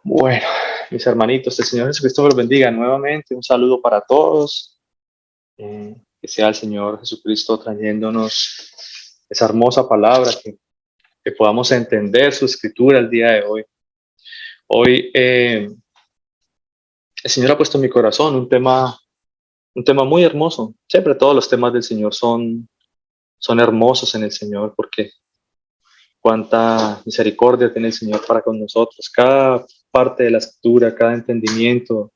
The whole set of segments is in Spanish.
Bueno, mis hermanitos, el Señor Jesucristo los bendiga nuevamente. Un saludo para todos. Que sea el Señor Jesucristo trayéndonos esa hermosa palabra, que podamos entender su escritura el día de hoy. Hoy el Señor ha puesto en mi corazón un tema muy hermoso. Siempre todos los temas del Señor son hermosos en el Señor, porque cuánta misericordia tiene el Señor para con nosotros. Cada parte de la escritura, cada entendimiento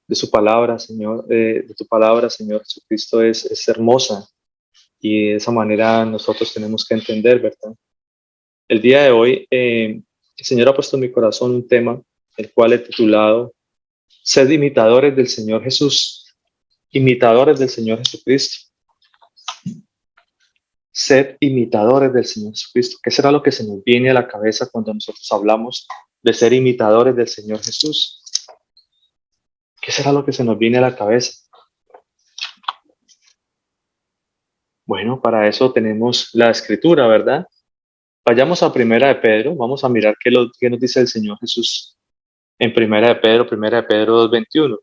de su palabra, Señor, de tu palabra, Señor Jesucristo, es hermosa, y de esa manera nosotros tenemos que entender, ¿verdad? El día de hoy, el Señor ha puesto en mi corazón un tema, el cual he titulado Sed imitadores del Señor Jesús, imitadores del Señor Jesucristo. Sed imitadores del Señor Jesucristo. ¿Qué será lo que se nos viene a la cabeza cuando nosotros hablamos de ser imitadores del Señor Jesús? ¿Qué será lo que se nos viene a la cabeza? Bueno, para eso tenemos la escritura, ¿verdad? Vayamos a Primera de Pedro, vamos a mirar qué nos dice el Señor Jesús en Primera de Pedro 2:21.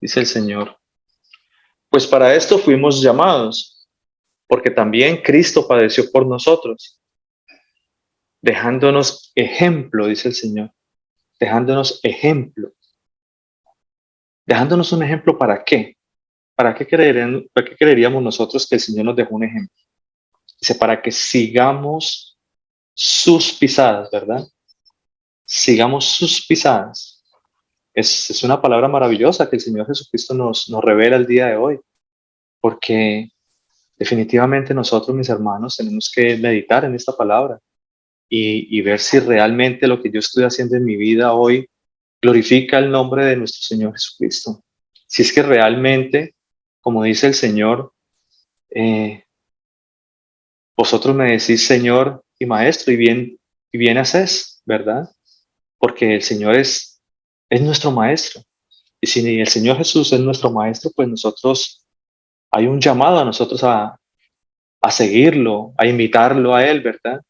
Dice el Señor: pues para esto fuimos llamados, porque también Cristo padeció por nosotros, dejándonos ejemplo, dice el Señor, dejándonos ejemplo. Dejándonos un ejemplo, ¿para qué? Para qué creeríamos nosotros que el Señor nos dejó un ejemplo? Dice, para que sigamos sus pisadas, ¿verdad? Sigamos sus pisadas. Es una palabra maravillosa que el Señor Jesucristo nos revela el día de hoy, porque definitivamente nosotros, mis hermanos, tenemos que meditar en esta palabra y ver si realmente lo que yo estoy haciendo en mi vida hoy glorifica el nombre de nuestro Señor Jesucristo. Si es que realmente, como dice el Señor, vosotros me decís Señor y Maestro, y bien haces, ¿verdad? Porque el Señor es nuestro Maestro. Y si el Señor Jesús es nuestro Maestro, pues nosotros, hay un llamado a nosotros a seguirlo, a imitarlo a Él, ¿verdad?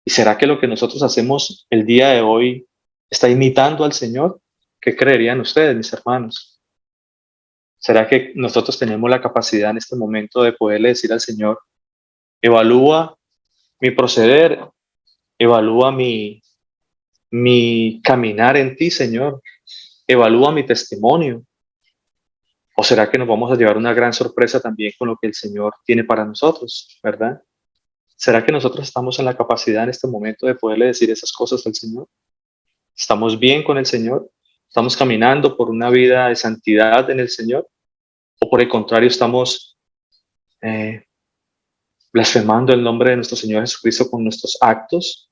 ¿Y será que lo que nosotros hacemos el día de hoy está imitando al Señor? ¿Qué creerían ustedes, mis hermanos? ¿Será que nosotros tenemos la capacidad en este momento de poderle decir al Señor, evalúa mi proceder, evalúa mi caminar en ti, Señor, evalúa mi testimonio? ¿O será que nos vamos a llevar una gran sorpresa también con lo que el Señor tiene para nosotros, verdad? ¿Será que nosotros estamos en la capacidad en este momento de poderle decir esas cosas al Señor? ¿Estamos bien con el Señor? ¿Estamos caminando por una vida de santidad en el Señor? ¿O por el contrario estamos eh, blasfemando el nombre de nuestro Señor Jesucristo con nuestros actos,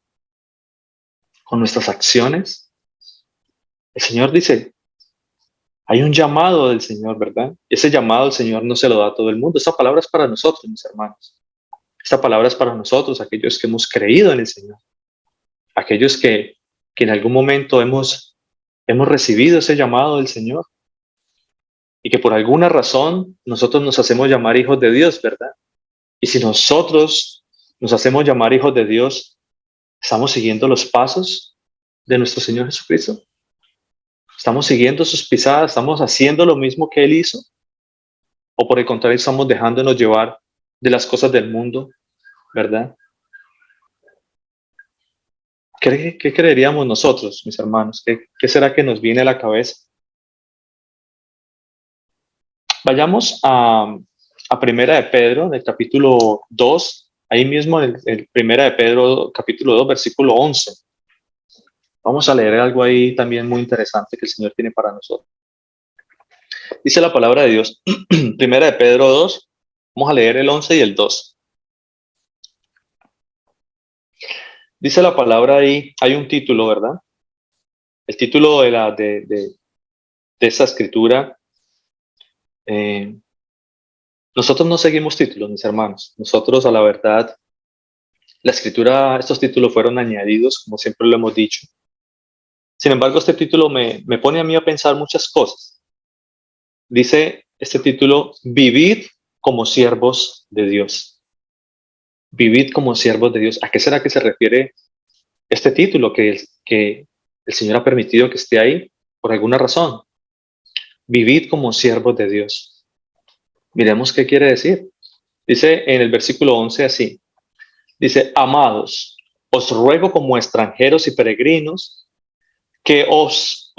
con nuestras acciones? El Señor dice, hay un llamado del Señor, ¿verdad? Ese llamado el Señor no se lo da a todo el mundo. Esta palabra es para nosotros, mis hermanos. Esta palabra es para nosotros, aquellos que hemos creído en el Señor, aquellos que en algún momento hemos recibido ese llamado del Señor y que por alguna razón nosotros nos hacemos llamar hijos de Dios, ¿verdad? Y si nosotros nos hacemos llamar hijos de Dios, ¿estamos siguiendo los pasos de nuestro Señor Jesucristo? ¿Estamos siguiendo sus pisadas? ¿Estamos haciendo lo mismo que Él hizo? ¿O por el contrario estamos dejándonos llevar de las cosas del mundo, verdad? ¿Qué creeríamos nosotros, mis hermanos? ¿Qué será que nos viene a la cabeza? Vayamos a Primera de Pedro, del capítulo 2, ahí mismo en Primera de Pedro, capítulo 2, versículo 11. Vamos a leer algo ahí también muy interesante que el Señor tiene para nosotros. Dice la palabra de Dios, Primera de Pedro 2, vamos a leer el 11 y el 2. Dice la palabra ahí, hay un título, ¿verdad? El título de esa escritura, nosotros no seguimos títulos, mis hermanos. Nosotros, a la verdad, la escritura, estos títulos fueron añadidos, como siempre lo hemos dicho. Sin embargo, este título me pone a mí a pensar muchas cosas. Dice este título, vivid como siervos de Dios. Vivid como siervos de Dios. ¿A qué será que se refiere este título? Que El Señor ha permitido que esté ahí por alguna razón. Vivid como siervos de Dios. Miremos qué quiere decir. Dice en el versículo 11 así. Dice, amados, os ruego como extranjeros y peregrinos que os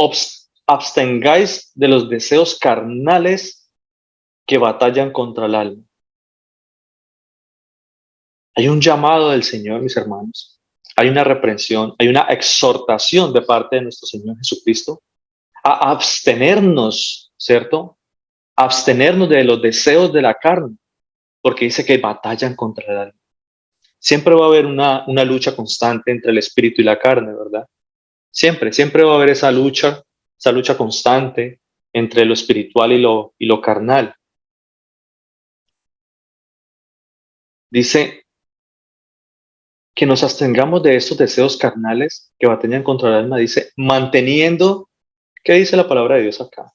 abstengáis de los deseos carnales que batallan contra el alma. Hay un llamado del Señor, mis hermanos. Hay una reprensión, hay una exhortación de parte de nuestro Señor Jesucristo a abstenernos, ¿cierto? Abstenernos de los deseos de la carne, porque dice que batallan contra el alma. Siempre va a haber una lucha constante entre el espíritu y la carne, ¿verdad? Siempre va a haber esa lucha constante entre lo espiritual y lo carnal. Dice que nos abstengamos de estos deseos carnales que batallan contra el alma, dice, manteniendo, ¿qué dice la palabra de Dios acá?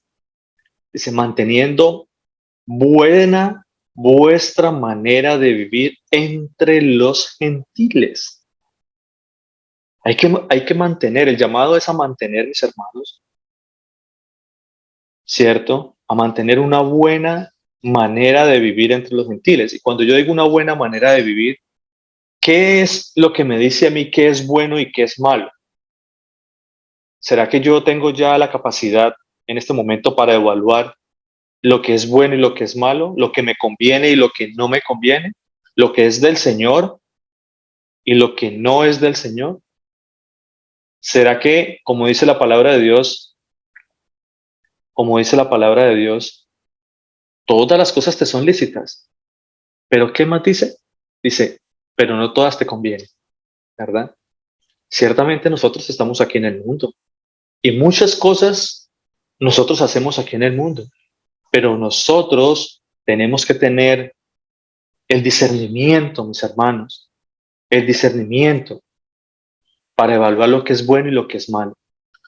Dice, manteniendo buena vuestra manera de vivir entre los gentiles. Hay que mantener, el llamado es a mantener, mis hermanos, ¿cierto? A mantener una buena manera de vivir entre los gentiles. Y cuando yo digo una buena manera de vivir, ¿qué es lo que me dice a mí qué es bueno y qué es malo? ¿Será que yo tengo ya la capacidad en este momento para evaluar lo que es bueno y lo que es malo, lo que me conviene y lo que no me conviene, lo que es del Señor y lo que no es del Señor? ¿Será que, como dice la palabra de Dios, como dice la palabra de Dios, todas las cosas te son lícitas? ¿Pero qué más dice? Dice, pero no todas te convienen, ¿verdad? Ciertamente nosotros estamos aquí en el mundo y muchas cosas nosotros hacemos aquí en el mundo, pero nosotros tenemos que tener el discernimiento, mis hermanos, el discernimiento para evaluar lo que es bueno y lo que es malo,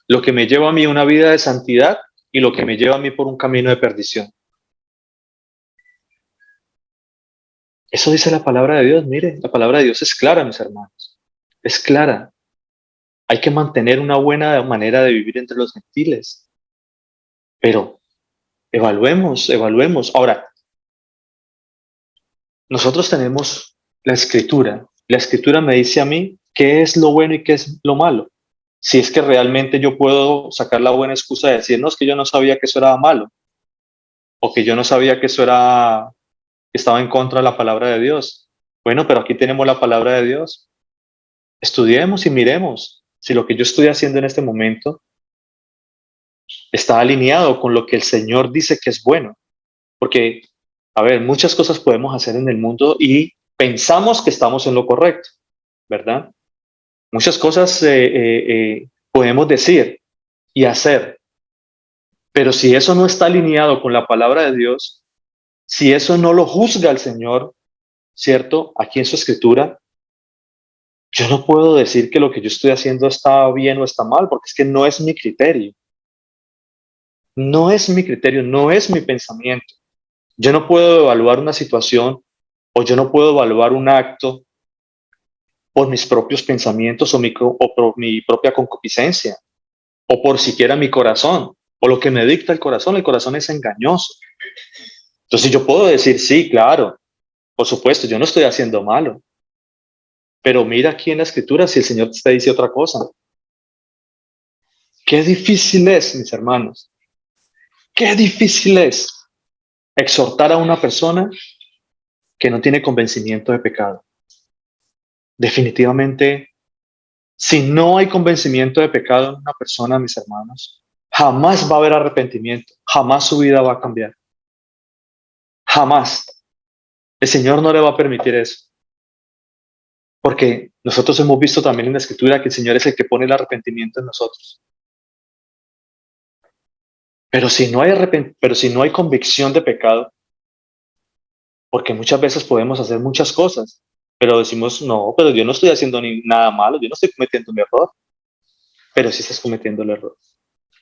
lo que me lleva a mí una vida de santidad y lo que me lleva a mí por un camino de perdición. Eso dice la palabra de Dios. Mire, la palabra de Dios es clara, mis hermanos, es clara. Hay que mantener una buena manera de vivir entre los gentiles, pero evaluemos. Ahora, nosotros tenemos la escritura. La escritura me dice a mí qué es lo bueno y qué es lo malo. Si es que realmente yo puedo sacar la buena excusa de decir, no, es que yo no sabía que eso era malo, o que yo no sabía que eso era, que estaba en contra de la palabra de Dios. Bueno, pero aquí tenemos la palabra de Dios. Estudiemos y miremos si lo que yo estoy haciendo en este momento está alineado con lo que el Señor dice que es bueno. Porque, a ver, muchas cosas podemos hacer en el mundo y pensamos que estamos en lo correcto, ¿verdad? Muchas cosas podemos decir y hacer, pero si eso no está alineado con la palabra de Dios, si eso no lo juzga el Señor, ¿cierto? Aquí en su escritura, yo no puedo decir que lo que yo estoy haciendo está bien o está mal, porque es que no es mi criterio. No es mi criterio, no es mi pensamiento. Yo no puedo evaluar una situación o yo no puedo evaluar un acto por mis propios pensamientos o por mi propia concupiscencia o por siquiera mi corazón o lo que me dicta el corazón. El corazón es engañoso. Entonces yo puedo decir, sí, claro, por supuesto, yo no estoy haciendo malo, pero mira aquí en la escritura si el Señor te dice otra cosa. Qué difícil es, mis hermanos, qué difícil es exhortar a una persona que no tiene convencimiento de pecado. Definitivamente, si no hay convencimiento de pecado en una persona, mis hermanos, jamás va a haber arrepentimiento, jamás su vida va a cambiar, jamás. El Señor no le va a permitir eso, porque nosotros hemos visto también en la Escritura que el Señor es el que pone el arrepentimiento en nosotros. Pero si no hay convicción de pecado, porque muchas veces podemos hacer muchas cosas, pero decimos, no, pero yo no estoy haciendo ni nada malo, yo no estoy cometiendo un error, pero sí estás cometiendo el error.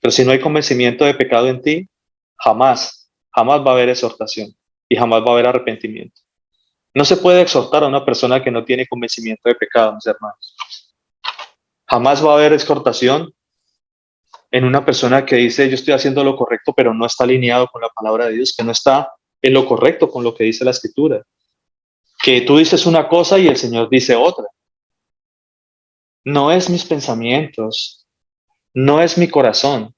Pero si no hay convencimiento de pecado en ti, jamás va a haber exhortación y jamás va a haber arrepentimiento. No se puede exhortar a una persona que no tiene convencimiento de pecado, mis hermanos. Jamás va a haber exhortación en una persona que dice yo estoy haciendo lo correcto, pero no está alineado con la palabra de Dios, que no está en lo correcto con lo que dice la Escritura, que tú dices una cosa y el Señor dice otra. No es mis pensamientos, no es mi corazón,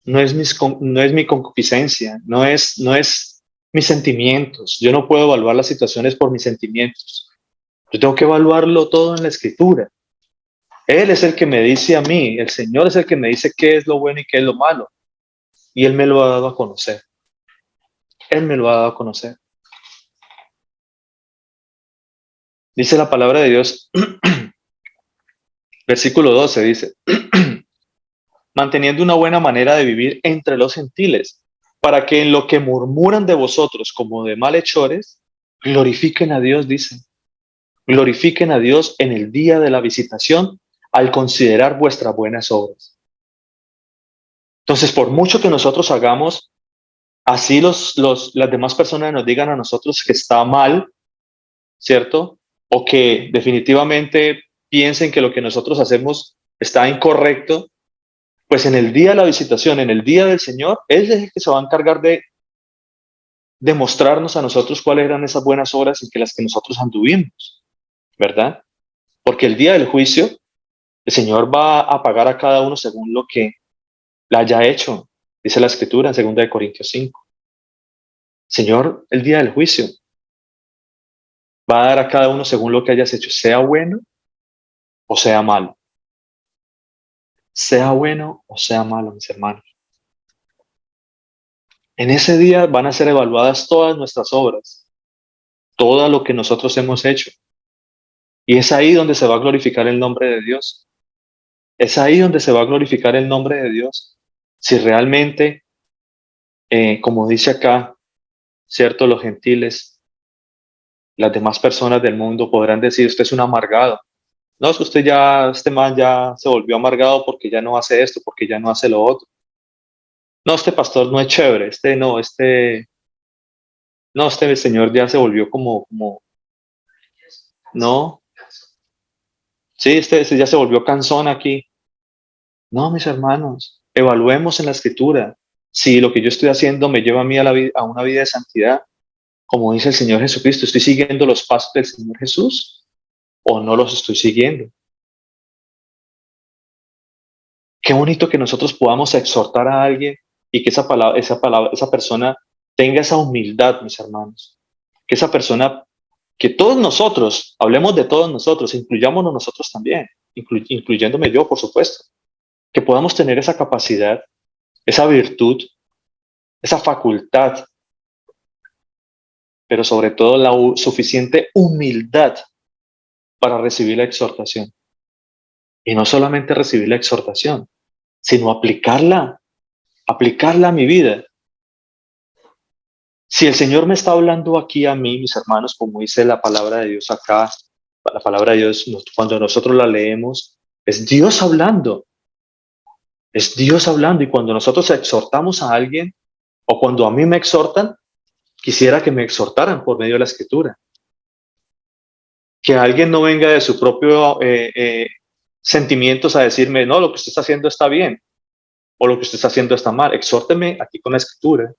no es mi concupiscencia, no es mis sentimientos. Yo no puedo evaluar las situaciones por mis sentimientos. Yo tengo que evaluarlo todo en la Escritura. Él es el que me dice a mí, el Señor es el que me dice qué es lo bueno y qué es lo malo. Y Él me lo ha dado a conocer. Él me lo ha dado a conocer. Dice la palabra de Dios, versículo 12 dice, manteniendo una buena manera de vivir entre los gentiles, para que en lo que murmuran de vosotros como de malhechores, glorifiquen a Dios, dice. Glorifiquen a Dios en el día de la visitación al considerar vuestras buenas obras. Entonces, por mucho que nosotros hagamos, así las demás personas nos digan a nosotros que está mal, ¿cierto? O que definitivamente piensen que lo que nosotros hacemos está incorrecto, pues en el día de la visitación, en el día del Señor, Él es el que se va a encargar de demostrarnos a nosotros cuáles eran esas buenas obras en que las que nosotros anduvimos, ¿verdad? Porque el día del juicio, el Señor va a pagar a cada uno según lo que le haya hecho, dice la Escritura en 2 Corintios 5. Señor, el día del juicio va a dar a cada uno según lo que hayas hecho, sea bueno o sea malo. Sea bueno o sea malo, mis hermanos. En ese día van a ser evaluadas todas nuestras obras, todo lo que nosotros hemos hecho. Y es ahí donde se va a glorificar el nombre de Dios. Es ahí donde se va a glorificar el nombre de Dios. Si realmente, como dice acá, ¿cierto? Los gentiles, las demás personas del mundo podrán decir, usted es un amargado. No, es que usted ya, este man ya se volvió amargado porque ya no hace esto, porque ya no hace lo otro. No, este pastor no es chévere, este señor ya se volvió no, sí, este ya se volvió cansón aquí. No, mis hermanos, evaluemos en la Escritura si lo que yo estoy haciendo me lleva a mí a una vida de santidad, como dice el Señor Jesucristo. ¿Estoy siguiendo los pasos del Señor Jesús o no los estoy siguiendo? Qué bonito que nosotros podamos exhortar a alguien y que esa persona tenga esa humildad, mis hermanos. Que esa persona, que todos nosotros, hablemos de todos nosotros, incluyámonos nosotros también, incluyéndome yo, por supuesto, que podamos tener esa capacidad, esa virtud, esa facultad, pero sobre todo la suficiente humildad para recibir la exhortación. Y no solamente recibir la exhortación, sino aplicarla a mi vida. Si el Señor me está hablando aquí a mí, mis hermanos, como dice la palabra de Dios acá, la palabra de Dios, cuando nosotros la leemos, es Dios hablando. Es Dios hablando. Y cuando nosotros exhortamos a alguien, o cuando a mí me exhortan, quisiera que me exhortaran por medio de la Escritura. Que alguien no venga de su propio sentimientos a decirme, no, lo que usted está haciendo está bien, o lo que usted está haciendo está mal. Exhórteme aquí con la Escritura.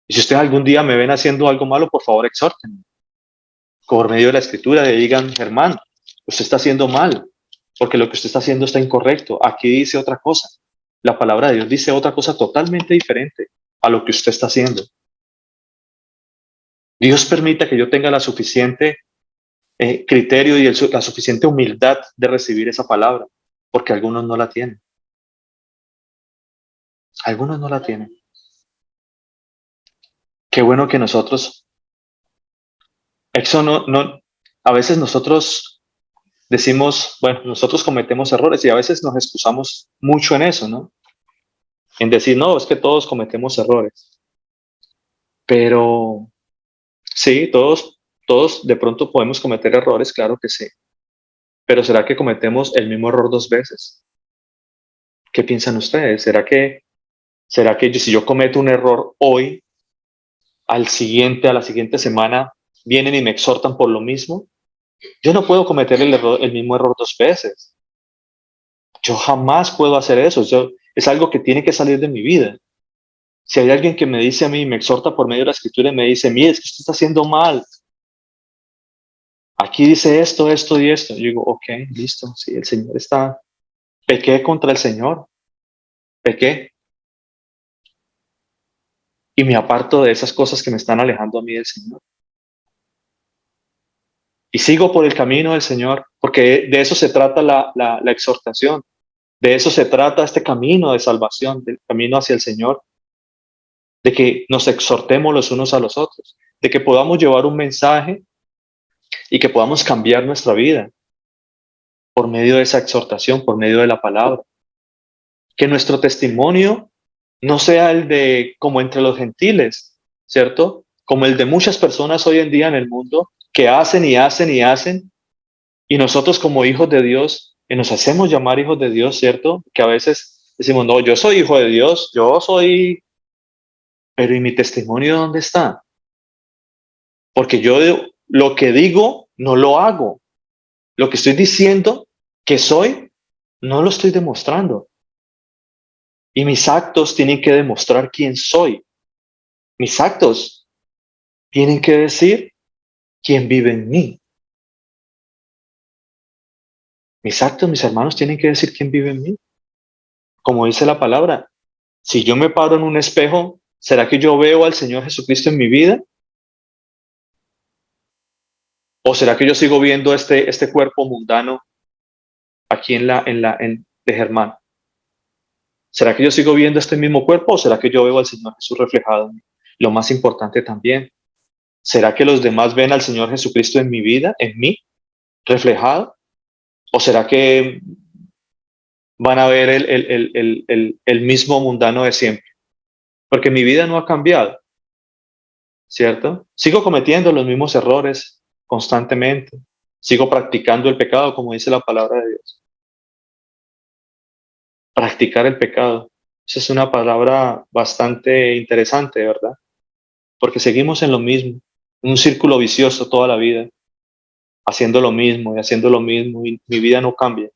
Y si ustedes algún día me ven haciendo algo malo, por favor, exhórtenme. Por medio de la Escritura, le digan, Germán, usted está haciendo mal, porque lo que usted está haciendo está incorrecto. Aquí dice otra cosa. La palabra de Dios dice otra cosa totalmente diferente a lo que usted está haciendo. Dios permita que yo tenga la suficiente criterio y la suficiente humildad de recibir esa palabra, porque algunos no la tienen. Algunos no la tienen. Qué bueno que nosotros, eso a veces nosotros decimos, bueno, nosotros cometemos errores y a veces nos excusamos mucho en eso, ¿no? En decir, no, es que todos cometemos errores. Pero sí, todos de pronto podemos cometer errores, claro que sí. Pero ¿será que cometemos el mismo error dos veces? ¿Qué piensan ustedes? ¿Será que si yo cometo un error hoy, a la siguiente semana, vienen y me exhortan por lo mismo? Yo no puedo cometer el mismo error dos veces. Yo jamás puedo hacer eso. Es algo que tiene que salir de mi vida. Si hay alguien que me dice a mí, me exhorta por medio de la escritura y me dice, mire, es que usted está haciendo mal. Aquí dice esto, esto y esto. Yo digo, ok, listo. Sí, el Señor está. Pequé contra el Señor. Pequé. Y me aparto de esas cosas que me están alejando a mí del Señor. Y sigo por el camino del Señor, porque de eso se trata la exhortación. De eso se trata este camino de salvación, del camino hacia el Señor. De que nos exhortemos los unos a los otros. De que podamos llevar un mensaje y que podamos cambiar nuestra vida por medio de esa exhortación, por medio de la palabra. Que nuestro testimonio no sea el de como entre los gentiles, ¿cierto? Como el de muchas personas hoy en día en el mundo que hacen y hacen y hacen, y nosotros como hijos de Dios, que nos hacemos llamar hijos de Dios, ¿cierto? Que a veces decimos, no, yo soy hijo de Dios, yo soy, pero ¿y mi testimonio dónde está? Porque yo lo que digo no lo hago, lo que estoy diciendo que soy, no lo estoy demostrando. Y mis actos tienen que demostrar quién soy. Mis actos tienen que decir quién vive en mí. Mis actos, mis hermanos, tienen que decir quién vive en mí. Como dice la palabra, si yo me paro en un espejo, ¿será que yo veo al Señor Jesucristo en mi vida? ¿O será que yo sigo viendo este cuerpo mundano aquí de Germán? ¿Será que yo sigo viendo este mismo cuerpo o será que yo veo al Señor Jesús reflejado en mí? Lo más importante también, ¿será que los demás ven al Señor Jesucristo en mi vida, en mí, reflejado? ¿O será que van a ver el mismo mundano de siempre? Porque mi vida no ha cambiado, ¿cierto? Sigo cometiendo los mismos errores constantemente. Sigo practicando el pecado, como dice la palabra de Dios. Practicar el pecado. Esa es una palabra bastante interesante, ¿verdad? Porque seguimos en lo mismo, en un círculo vicioso toda la vida, haciendo lo mismo y haciendo lo mismo y mi vida no cambia.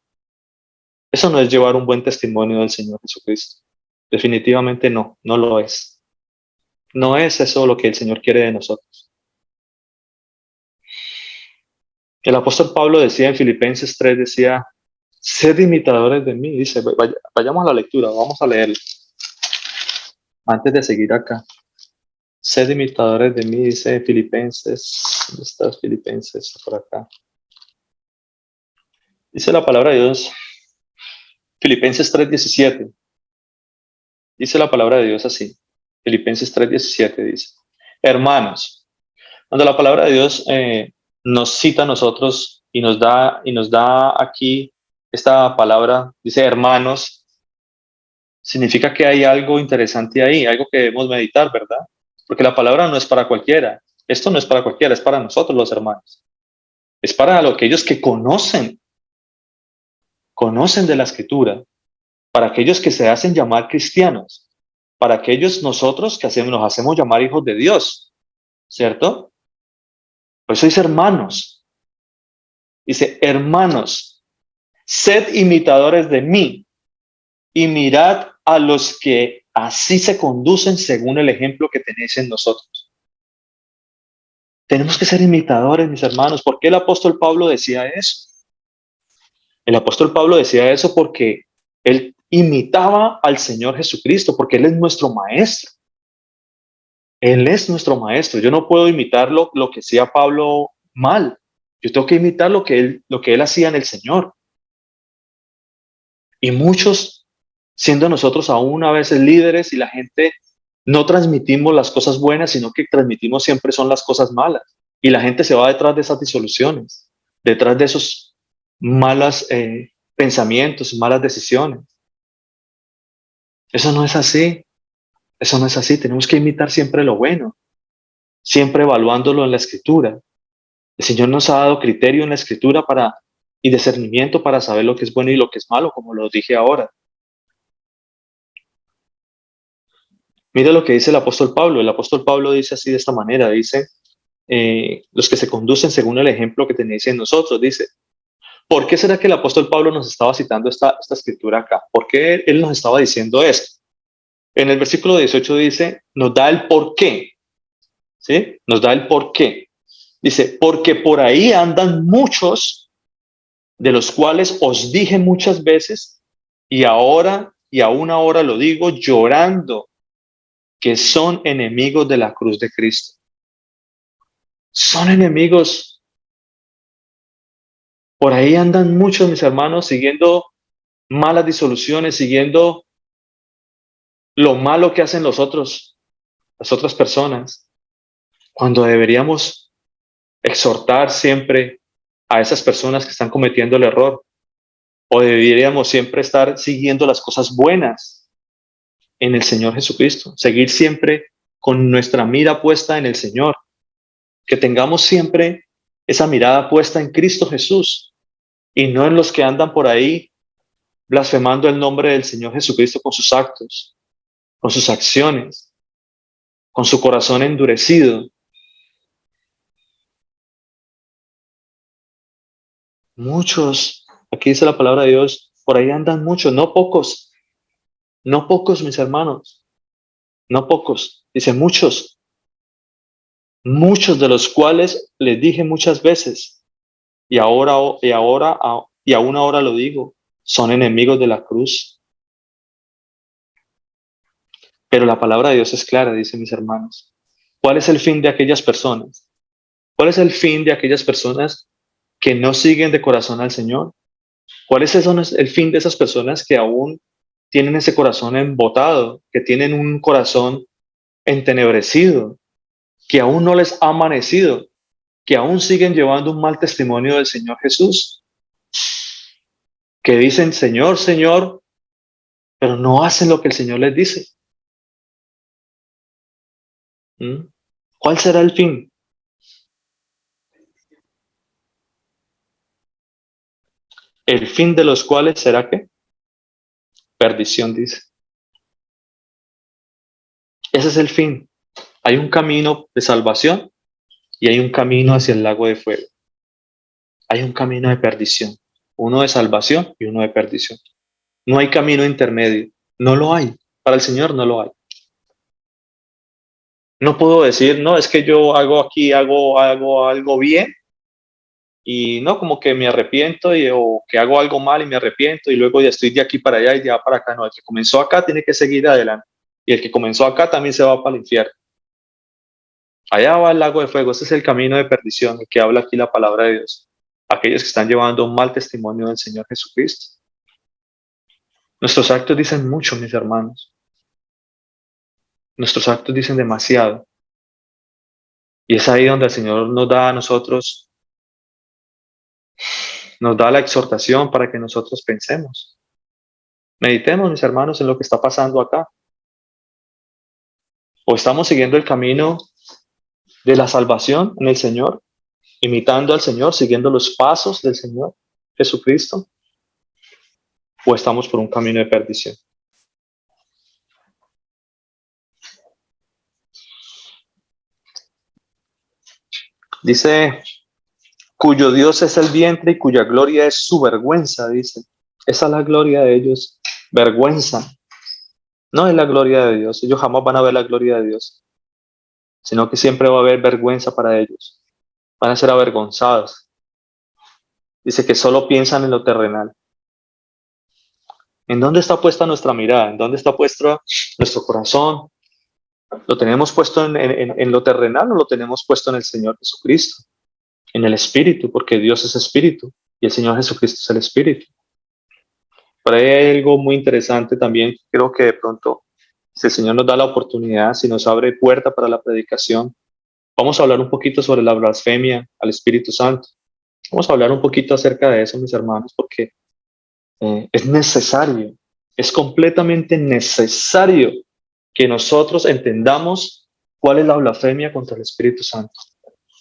Eso no es llevar un buen testimonio del Señor Jesucristo. Definitivamente no, no lo es. No es eso lo que el Señor quiere de nosotros. El apóstol Pablo decía en Filipenses 3, decía, sed imitadores de mí. Dice, vayamos a la lectura, vamos a leerlo. Antes de seguir acá. Sed imitadores de mí, dice Filipenses. ¿Dónde estás, Filipenses? Por acá. Dice la palabra de Dios, Filipenses 3:17. Dice la palabra de Dios así. Filipenses 3:17 dice, hermanos, cuando la palabra de Dios nos cita a nosotros y nos da aquí esta palabra, dice hermanos, significa que hay algo interesante ahí, algo que debemos meditar, ¿verdad? Porque la palabra no es para cualquiera. Esto no es para cualquiera, es para nosotros los hermanos. Es para aquellos que conocen de la escritura, para aquellos que se hacen llamar cristianos, para aquellos nosotros que nos hacemos llamar hijos de Dios, ¿cierto? Pues sois hermanos. Dice, hermanos, sed imitadores de mí y mirad a los que así se conducen según el ejemplo que tenéis en nosotros. Tenemos que ser imitadores, mis hermanos. ¿Por qué el apóstol Pablo decía eso? El apóstol Pablo decía eso porque él imitaba al Señor Jesucristo, porque Él es nuestro maestro. Él es nuestro maestro. Yo no puedo imitar lo que hacía Pablo mal. Yo tengo que imitar lo que él hacía en el Señor. Y muchos, siendo nosotros aún a veces líderes y la gente, no transmitimos las cosas buenas, sino que transmitimos siempre son las cosas malas. Y la gente se va detrás de esas disoluciones, detrás de esos malos pensamientos, malas decisiones. Eso no es así. Eso no es así. Tenemos que imitar siempre lo bueno, siempre evaluándolo en la escritura. El Señor nos ha dado criterio en la escritura y discernimiento para saber lo que es bueno y lo que es malo, como lo dije ahora. Mira lo que dice el apóstol Pablo. El apóstol Pablo dice así de esta manera, dice, los que se conducen según el ejemplo que tenéis en nosotros, dice, ¿Por qué será que el apóstol Pablo nos estaba citando esta escritura acá? ¿Por qué él nos estaba diciendo esto? En el versículo 18 dice, nos da el por qué, ¿sí? Nos da el por qué. Dice, porque por ahí andan muchos, de los cuales os dije muchas veces, y ahora, y aún ahora lo digo, llorando, que son enemigos de la cruz de Cristo. Son enemigos. Por ahí andan muchos, mis hermanos, siguiendo malas disoluciones, siguiendo lo malo que hacen los otros, las otras personas, cuando deberíamos exhortar siempre a esas personas que están cometiendo el error, o deberíamos siempre estar siguiendo las cosas buenas en el Señor Jesucristo, seguir siempre con nuestra mira puesta en el Señor, que tengamos siempre esa mirada puesta en Cristo Jesús y no en los que andan por ahí blasfemando el nombre del Señor Jesucristo con sus actos, con sus acciones, con su corazón endurecido. Muchos, aquí dice la palabra de Dios, por ahí andan muchos, no pocos, mis hermanos, no pocos, dice muchos, muchos de los cuales les dije muchas veces, y aún ahora lo digo, son enemigos de la cruz. Pero la palabra de Dios es clara, dice mis hermanos. ¿Cuál es el fin de aquellas personas? ¿Cuál es el fin de aquellas personas que no siguen de corazón al Señor? ¿Cuál es el fin de esas personas que aún tienen ese corazón embotado, que tienen un corazón entenebrecido, que aún no les ha amanecido, que aún siguen llevando un mal testimonio del Señor Jesús, que dicen Señor, Señor, pero no hacen lo que el Señor les dice? ¿Mm? ¿Cuál será el fin? El fin de los cuales será que perdición, dice. Ese es el fin. Hay un camino de salvación y hay un camino hacia el lago de fuego. Hay un camino de perdición, uno de salvación y uno de perdición. No hay camino intermedio, no lo hay. Para el Señor no lo hay. No puedo decir, no, es que yo hago aquí, hago algo bien y no, como que me arrepiento o que hago algo mal y me arrepiento y luego ya estoy de aquí para allá y de allá para acá. No, el que comenzó acá tiene que seguir adelante y el que comenzó acá también se va para el infierno. Allá va el lago de fuego, ese es el camino de perdición, el que habla aquí la palabra de Dios. Aquellos que están llevando un mal testimonio del Señor Jesucristo. Nuestros actos dicen mucho, mis hermanos. Nuestros actos dicen demasiado. Y es ahí donde el Señor nos da a nosotros, nos da la exhortación para que nosotros pensemos. Meditemos, mis hermanos, en lo que está pasando acá. O estamos siguiendo el camino de la salvación en el Señor, imitando al Señor, siguiendo los pasos del Señor Jesucristo, o estamos por un camino de perdición. Dice, cuyo Dios es el vientre y cuya gloria es su vergüenza, dice. Esa es la gloria de ellos, vergüenza. No es la gloria de Dios, ellos jamás van a ver la gloria de Dios, sino que siempre va a haber vergüenza para ellos. Van a ser avergonzados. Dice que solo piensan en lo terrenal. ¿En dónde está puesta nuestra mirada? ¿En dónde está puesto nuestro corazón? ¿Lo tenemos puesto en lo terrenal o lo tenemos puesto en el Señor Jesucristo? En el Espíritu, porque Dios es Espíritu y el Señor Jesucristo es el Espíritu. Por ahí hay algo muy interesante también, creo que de pronto, si el Señor nos da la oportunidad, si nos abre puerta para la predicación, vamos a hablar un poquito sobre la blasfemia al Espíritu Santo. Vamos a hablar un poquito acerca de eso, mis hermanos, porque es necesario, es completamente necesario que nosotros entendamos cuál es la blasfemia contra el Espíritu Santo.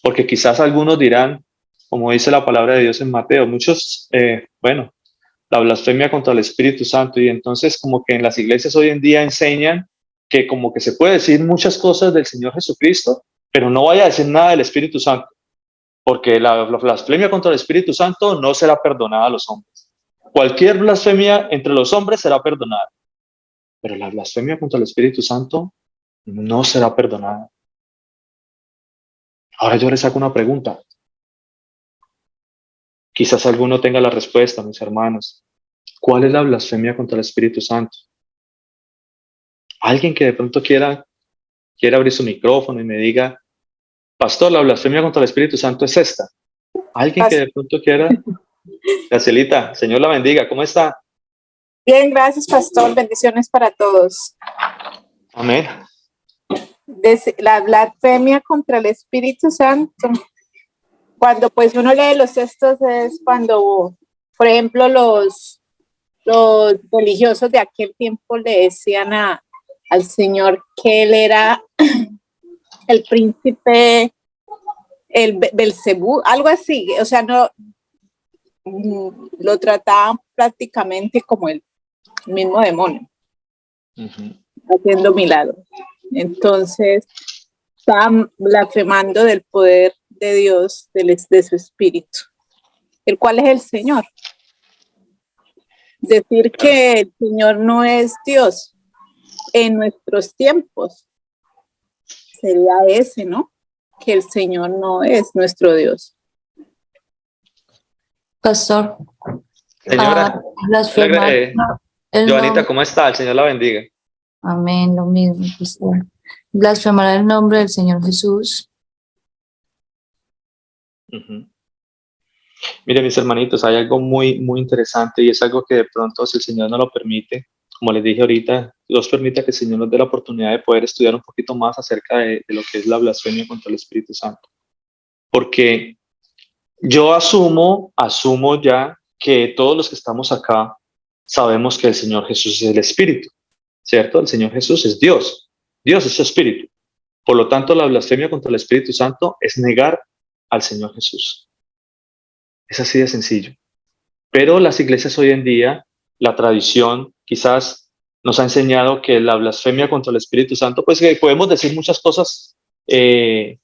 Porque quizás algunos dirán, como dice la palabra de Dios en Mateo, muchos, la blasfemia contra el Espíritu Santo, y entonces como que en las iglesias hoy en día enseñan que como que se puede decir muchas cosas del Señor Jesucristo, pero no vaya a decir nada del Espíritu Santo. porque la blasfemia contra el Espíritu Santo no será perdonada a los hombres. Cualquier blasfemia entre los hombres será perdonada, pero la blasfemia contra el Espíritu Santo no será perdonada. Ahora yo les hago una pregunta. Quizás alguno tenga la respuesta, mis hermanos. ¿Cuál es la blasfemia contra el Espíritu Santo? Alguien que de pronto quiera abrir su micrófono y me diga, pastor, la blasfemia contra el Espíritu Santo es esta. Alguien que de pronto quiera, Gracielita, Señor la bendiga, ¿cómo está? Bien, gracias, pastor. Bendiciones para todos. Amén. La blasfemia contra el Espíritu Santo. Cuando pues uno lee los textos es cuando, por ejemplo, los religiosos de aquel tiempo le decían al Señor que él era el príncipe, el Belcebú, algo así. O sea, no lo trataban prácticamente como el mismo demonio, haciendo milagros. Entonces, estaban blasfemando del poder de Dios, de su espíritu, el cual es el Señor. Decir que el Señor no es Dios en nuestros tiempos sería ese, ¿no? Que el Señor no es nuestro Dios. Pastor, Señora, blasfemar Joanita, nombre, ¿cómo está? El Señor la bendiga. amén, lo mismo, pastor. Blasfemar el nombre del Señor Jesús. Mire, mis hermanitos, hay algo muy, muy interesante y es algo que de pronto, si el Señor nos lo permite, como les dije ahorita, Dios permita que el Señor nos dé la oportunidad de poder estudiar un poquito más acerca de lo que es la blasfemia contra el Espíritu Santo. Porque yo asumo ya que todos los que estamos acá sabemos que el Señor Jesús es el Espíritu, ¿cierto? El Señor Jesús es Dios. Dios es su Espíritu. Por lo tanto, la blasfemia contra el Espíritu Santo es negar al Señor Jesús. Es así de sencillo. Pero las iglesias hoy en día, la tradición quizás nos ha enseñado que la blasfemia contra el Espíritu Santo, pues que podemos decir muchas cosas en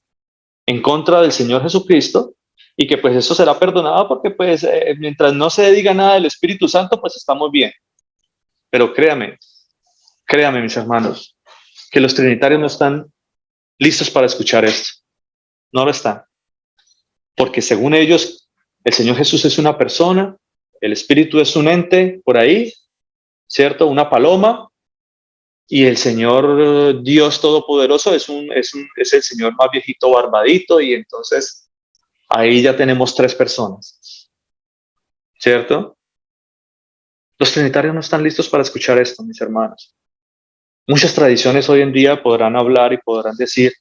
contra del Señor Jesucristo y que pues eso será perdonado porque pues mientras no se diga nada del Espíritu Santo, pues estamos bien. Pero créame mis hermanos, que los trinitarios no están listos para escuchar esto. No lo están. Porque según ellos, el Señor Jesús es una persona, el Espíritu es un ente por ahí, ¿cierto? Una paloma, y el Señor Dios Todopoderoso es el Señor más viejito, barbadito, y entonces ahí ya tenemos tres personas, ¿cierto? Los trinitarios no están listos para escuchar esto, mis hermanos. Muchas tradiciones hoy en día podrán hablar y podrán decir,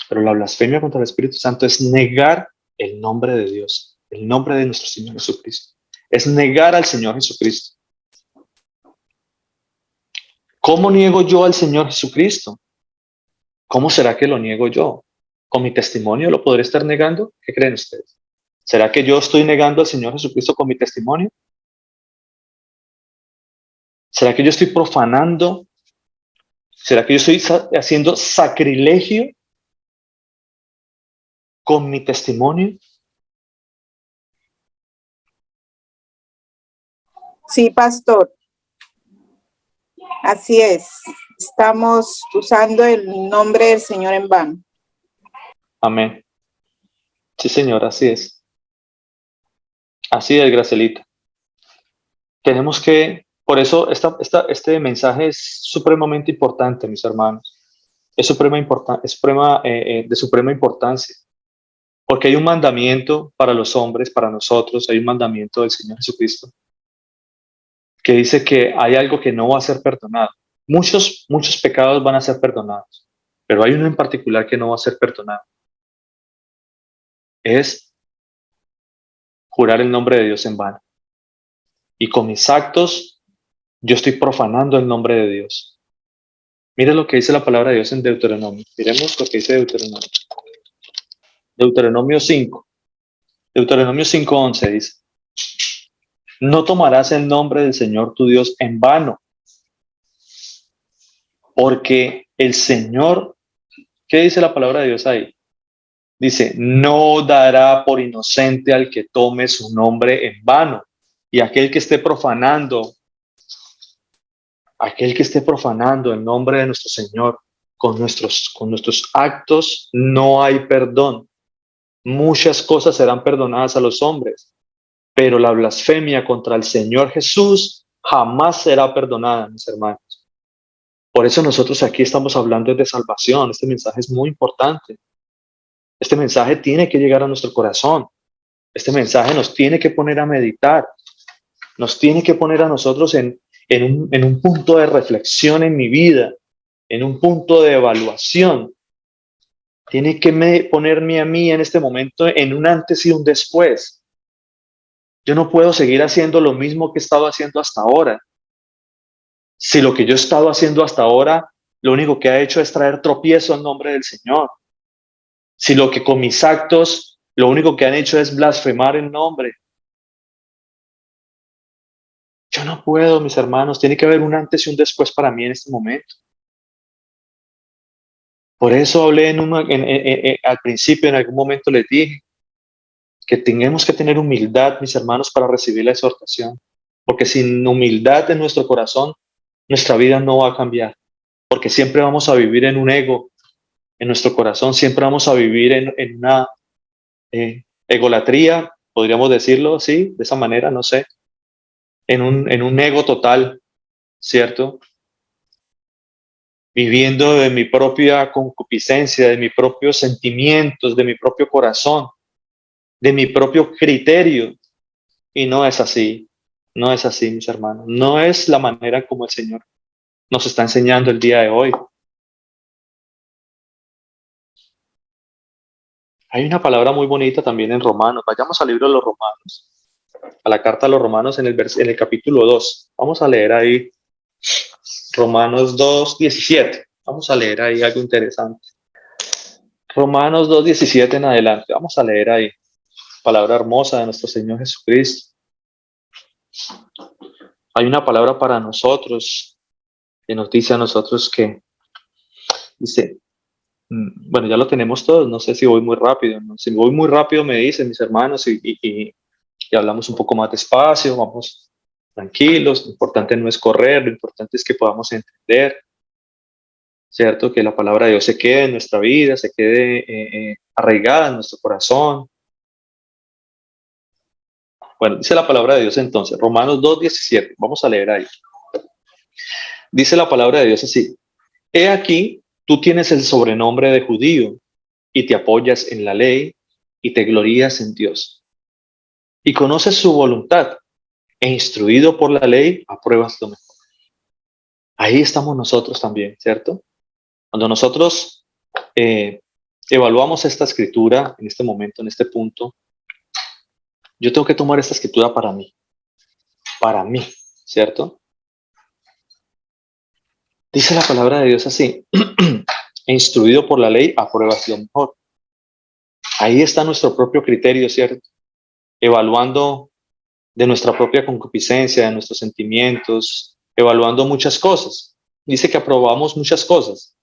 pero la blasfemia contra el Espíritu Santo es negar el nombre de Dios, el nombre de nuestro Señor Jesucristo. Es negar al Señor Jesucristo. ¿Cómo niego yo al Señor Jesucristo? ¿Cómo será que lo niego yo? ¿Con mi testimonio lo podré estar negando? ¿Qué creen ustedes? ¿Será que yo estoy negando al Señor Jesucristo con mi testimonio? ¿Será que yo estoy profanando? ¿Será que yo estoy haciendo sacrilegio con mi testimonio? Sí, pastor. Así es. Estamos usando el nombre del Señor en vano. Amén. Sí, Señor, así es. Así es, Gracelita. Tenemos que, por eso este mensaje es supremamente importante, mis hermanos. Es de suprema importancia. Porque hay un mandamiento para los hombres, para nosotros, hay un mandamiento del Señor Jesucristo, que dice que hay algo que no va a ser perdonado. Muchos pecados van a ser perdonados, pero hay uno en particular que no va a ser perdonado. Es jurar el nombre de Dios en vano. Y con mis actos, yo estoy profanando el nombre de Dios. Mira lo que dice la palabra de Dios en Deuteronomio. Miremos lo que dice Deuteronomio. Deuteronomio 5. Deuteronomio 5:11 dice: no tomarás el nombre del Señor tu Dios en vano, porque el Señor, ¿qué dice la palabra de Dios ahí? Dice, no dará por inocente al que tome su nombre en vano. Y aquel que esté profanando el nombre de nuestro Señor con nuestros actos, no hay perdón. Muchas cosas serán perdonadas a los hombres, pero la blasfemia contra el Señor Jesús jamás será perdonada, mis hermanos. Por eso nosotros aquí estamos hablando de salvación. Este mensaje es muy importante. Este mensaje tiene que llegar a nuestro corazón. Este mensaje nos tiene que poner a meditar. Nos tiene que poner a nosotros en un punto de reflexión en mi vida, en un punto de evaluación. Tiene que ponerme a mí en este momento en un antes y un después. Yo no puedo seguir haciendo lo mismo que he estado haciendo hasta ahora. Si lo que yo he estado haciendo hasta ahora, lo único que ha hecho es traer tropiezo al nombre del Señor. Si lo que con mis actos, lo único que han hecho es blasfemar el nombre. Yo no puedo, mis hermanos. Tiene que haber un antes y un después para mí en este momento. Por eso hablé al principio, en algún momento les dije que tenemos que tener humildad, mis hermanos, para recibir la exhortación. Porque sin humildad en nuestro corazón, nuestra vida no va a cambiar. Porque siempre vamos a vivir en un ego, en nuestro corazón, siempre vamos a vivir en una egolatría, podríamos decirlo así, de esa manera, no sé, en un ego total, ¿cierto? Viviendo de mi propia concupiscencia, de mis propios sentimientos, de mi propio corazón, de mi propio criterio. Y no es así, no es así, mis hermanos. No es la manera como el Señor nos está enseñando el día de hoy. Hay una palabra muy bonita también en Romanos. Vayamos al libro de los Romanos, a la carta a los Romanos en el capítulo 2. Vamos a leer ahí Romanos 2:17. Vamos a leer ahí algo interesante. Romanos 2:17 en adelante. Vamos a leer ahí. Palabra hermosa de nuestro Señor Jesucristo. Hay una palabra para nosotros que nos dice a nosotros que dice, bueno, ya lo tenemos todos, no sé si voy muy rápido, ¿no? Si voy muy rápido me dicen mis hermanos y hablamos un poco más despacio, vamos tranquilos, lo importante no es correr, lo importante es que podamos entender, ¿cierto? Que la palabra de Dios se quede en nuestra vida, se quede arraigada en nuestro corazón. Bueno, dice la palabra de Dios entonces, Romanos 2:17, vamos a leer ahí. Dice la palabra de Dios así, he aquí, tú tienes el sobrenombre de judío y te apoyas en la ley y te glorías en Dios. Y conoces su voluntad e instruido por la ley, apruebas lo mejor. Ahí estamos nosotros también, ¿cierto? Cuando nosotros evaluamos esta escritura en este momento, en este punto, yo tengo que tomar esta escritura para mí, ¿cierto? Dice la palabra de Dios así, e instruido por la ley, apruebas lo mejor. Ahí está nuestro propio criterio, ¿cierto? Evaluando de nuestra propia concupiscencia, de nuestros sentimientos, evaluando muchas cosas. Dice que aprobamos muchas cosas.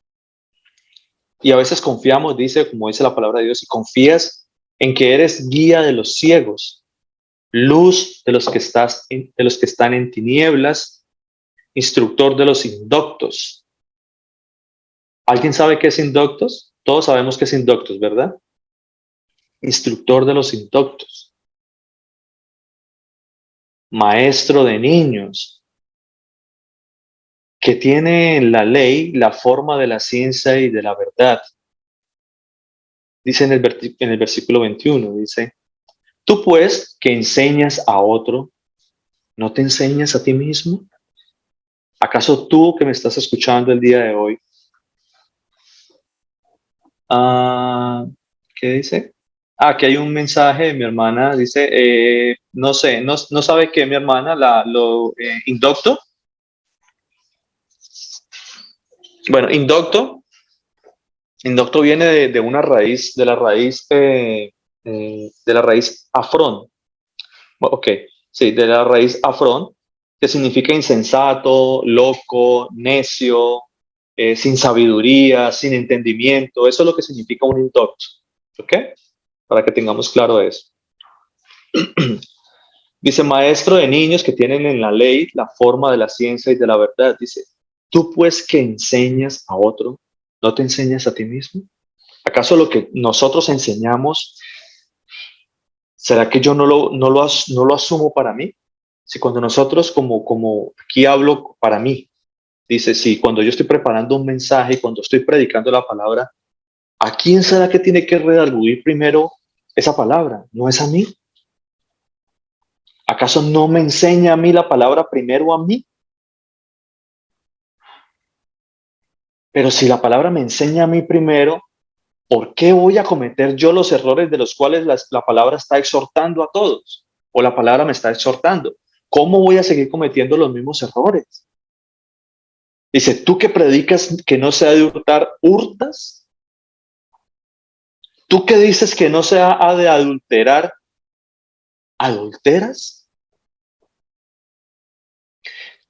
Y a veces confiamos, dice, como dice la palabra de Dios, y confías en que eres guía de los ciegos, luz de los que están en tinieblas, instructor de los indoctos. ¿Alguien sabe qué es indoctos? Todos sabemos qué es indoctos, ¿verdad? Instructor de los indoctos. Maestro de niños. Que tiene en la ley la forma de la ciencia y de la verdad. Dice en el versículo 21, dice, tú pues que enseñas a otro, ¿no te enseñas a ti mismo? ¿Acaso tú que me estás escuchando el día de hoy? ¿Qué dice? Que hay un mensaje de mi hermana, dice, no sé, no sabe qué mi hermana, indocto. Bueno, indocto viene de una raíz, de la raíz afrón. Ok, sí, de la raíz afrón, que significa insensato, loco, necio, sin sabiduría, sin entendimiento. Eso es lo que significa un indocto. ¿Ok? Para que tengamos claro eso. Dice, maestro de niños que tienen en la ley la forma de la ciencia y de la verdad. Dice, tú pues que enseñas a otro, ¿no te enseñas a ti mismo? ¿Acaso lo que nosotros enseñamos, será que yo no lo asumo para mí? Si cuando nosotros, como aquí hablo para mí, dice, si cuando yo estoy preparando un mensaje, cuando estoy predicando la palabra, ¿a quién será que tiene que redarguir primero esa palabra? ¿No es a mí? ¿Acaso no me enseña a mí la palabra primero a mí? Pero si la palabra me enseña a mí primero, ¿por qué voy a cometer yo los errores de los cuales la palabra está exhortando a todos? O la palabra me está exhortando. ¿Cómo voy a seguir cometiendo los mismos errores? Dice, tú que predicas que no se ha de hurtar, ¿hurtas? ¿Tú que dices que no se ha de adulterar, adulteras?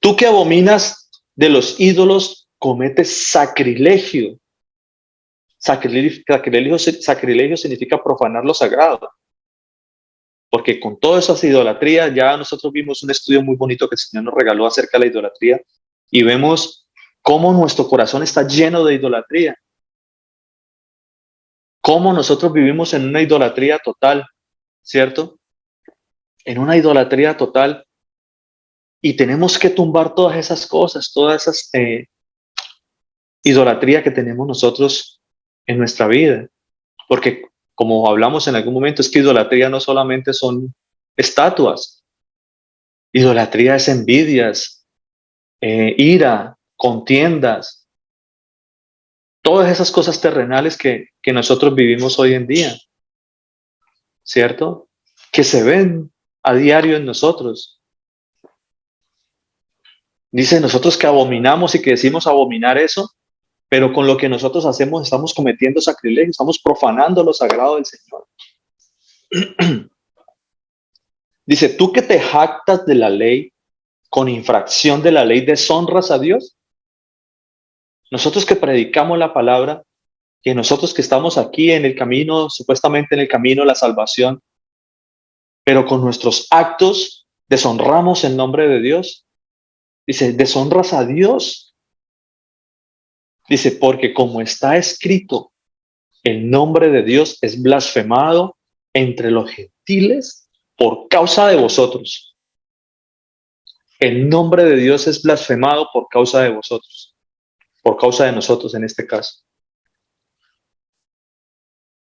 ¿Tú que abominas de los ídolos, cometes sacrilegio? Sacrilegio significa profanar lo sagrado, porque con todas esas idolatrías, ya nosotros vimos un estudio muy bonito que el Señor nos regaló acerca de la idolatría y vemos cómo nuestro corazón está lleno de idolatría, cómo nosotros vivimos en una idolatría total, ¿cierto? En una idolatría total y tenemos que tumbar todas esas cosas, todas esas idolatría que tenemos nosotros en nuestra vida. Porque como hablamos en algún momento, es que idolatría no solamente son estatuas, idolatría es envidias, ira, contiendas, todas esas cosas terrenales que nosotros vivimos hoy en día, ¿cierto? Que se ven a diario en nosotros. Dice nosotros que abominamos y que decimos abominar eso, pero con lo que nosotros hacemos estamos cometiendo sacrilegio, estamos profanando lo sagrado del Señor. Dice, tú que te jactas de la ley, con infracción de la ley, deshonras a Dios. Nosotros que predicamos la palabra, que nosotros que estamos aquí en el camino, supuestamente en el camino de la salvación, pero con nuestros actos deshonramos el nombre de Dios. Dice, deshonras a Dios. Dice, porque como está escrito, el nombre de Dios es blasfemado entre los gentiles por causa de vosotros. El nombre de Dios es blasfemado por causa de vosotros, por causa de nosotros en este caso.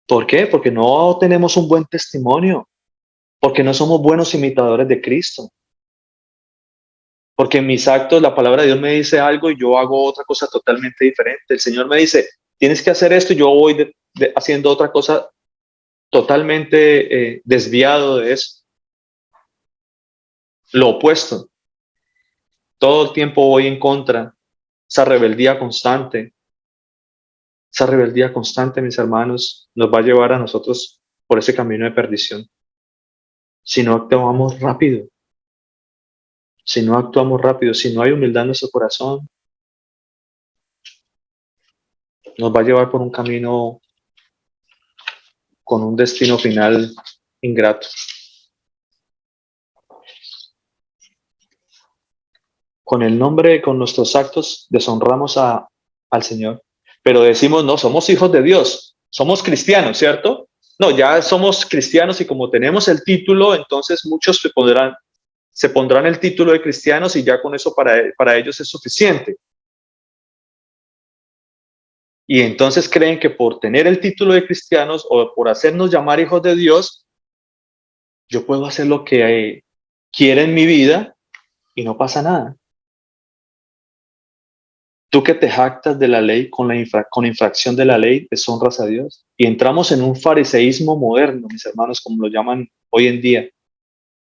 ¿Por qué? Porque no tenemos un buen testimonio, porque no somos buenos imitadores de Cristo, porque en mis actos la palabra de Dios me dice algo y yo hago otra cosa totalmente diferente. El Señor me dice, tienes que hacer esto y yo voy haciendo otra cosa totalmente desviado de eso. Lo opuesto. Todo el tiempo voy en contra. Esa rebeldía constante. Esa rebeldía constante, mis hermanos, nos va a llevar a nosotros por ese camino de perdición. Si no actuamos rápido, si no actuamos rápido, si no hay humildad en nuestro corazón, nos va a llevar por un camino con un destino final ingrato. Con el nombre, con nuestros actos, deshonramos al Señor. Pero decimos, no, somos hijos de Dios, somos cristianos, ¿cierto? No, ya somos cristianos y como tenemos el título, entonces muchos se pondrán el título de cristianos y ya con eso para ellos es suficiente. Y entonces creen que por tener el título de cristianos o por hacernos llamar hijos de Dios, yo puedo hacer lo que quiera en mi vida y no pasa nada. Tú que te jactas de la ley con infracción de la ley, deshonras a Dios. Y entramos en un fariseísmo moderno, mis hermanos, como lo llaman hoy en día.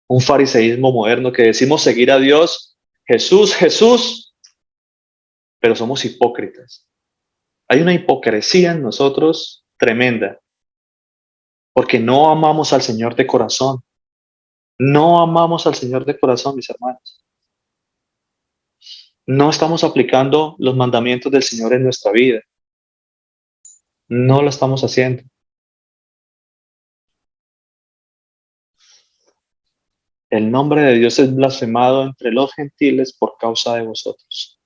Un fariseísmo moderno que decimos seguir a Dios, Jesús, Jesús, pero somos hipócritas. Hay una hipocresía en nosotros tremenda, porque no amamos al Señor de corazón. No amamos al Señor de corazón, mis hermanos. No estamos aplicando los mandamientos del Señor en nuestra vida. No lo estamos haciendo. El nombre de Dios es blasfemado entre los gentiles por causa de vosotros.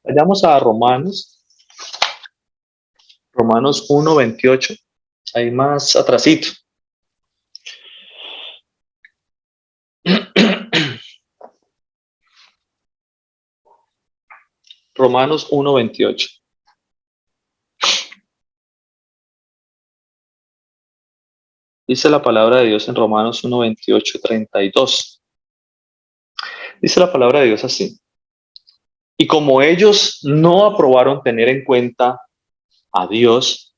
Vayamos a Romanos 1:28, ahí más atrasito. Romanos 1:28. Dice la palabra de Dios en Romanos 1:28, 32. Dice la palabra de Dios así. Y como ellos no aprobaron tener en cuenta a Dios,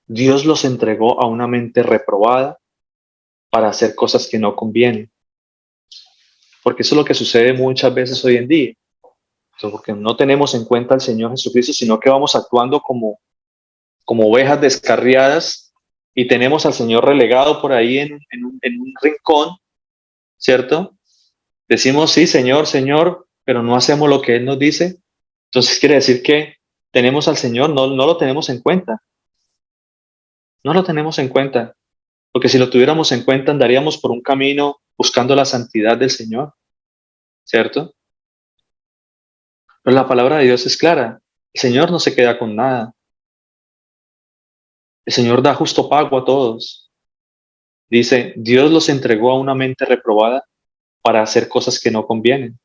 Dios los entregó a una mente reprobada para hacer cosas que no convienen. Porque eso es lo que sucede muchas veces hoy en día. Entonces, porque no tenemos en cuenta al Señor Jesucristo, sino que vamos actuando como ovejas descarriadas y tenemos al Señor relegado por ahí en un rincón, ¿cierto? Decimos, sí, Señor, Señor, pero no hacemos lo que Él nos dice. Entonces quiere decir que tenemos al Señor, no lo tenemos en cuenta. No lo tenemos en cuenta. Porque si lo tuviéramos en cuenta, andaríamos por un camino buscando la santidad del Señor, ¿cierto? Pero la palabra de Dios es clara. El Señor no se queda con nada. El Señor da justo pago a todos. Dice, Dios los entregó a una mente reprobada para hacer cosas que no convienen,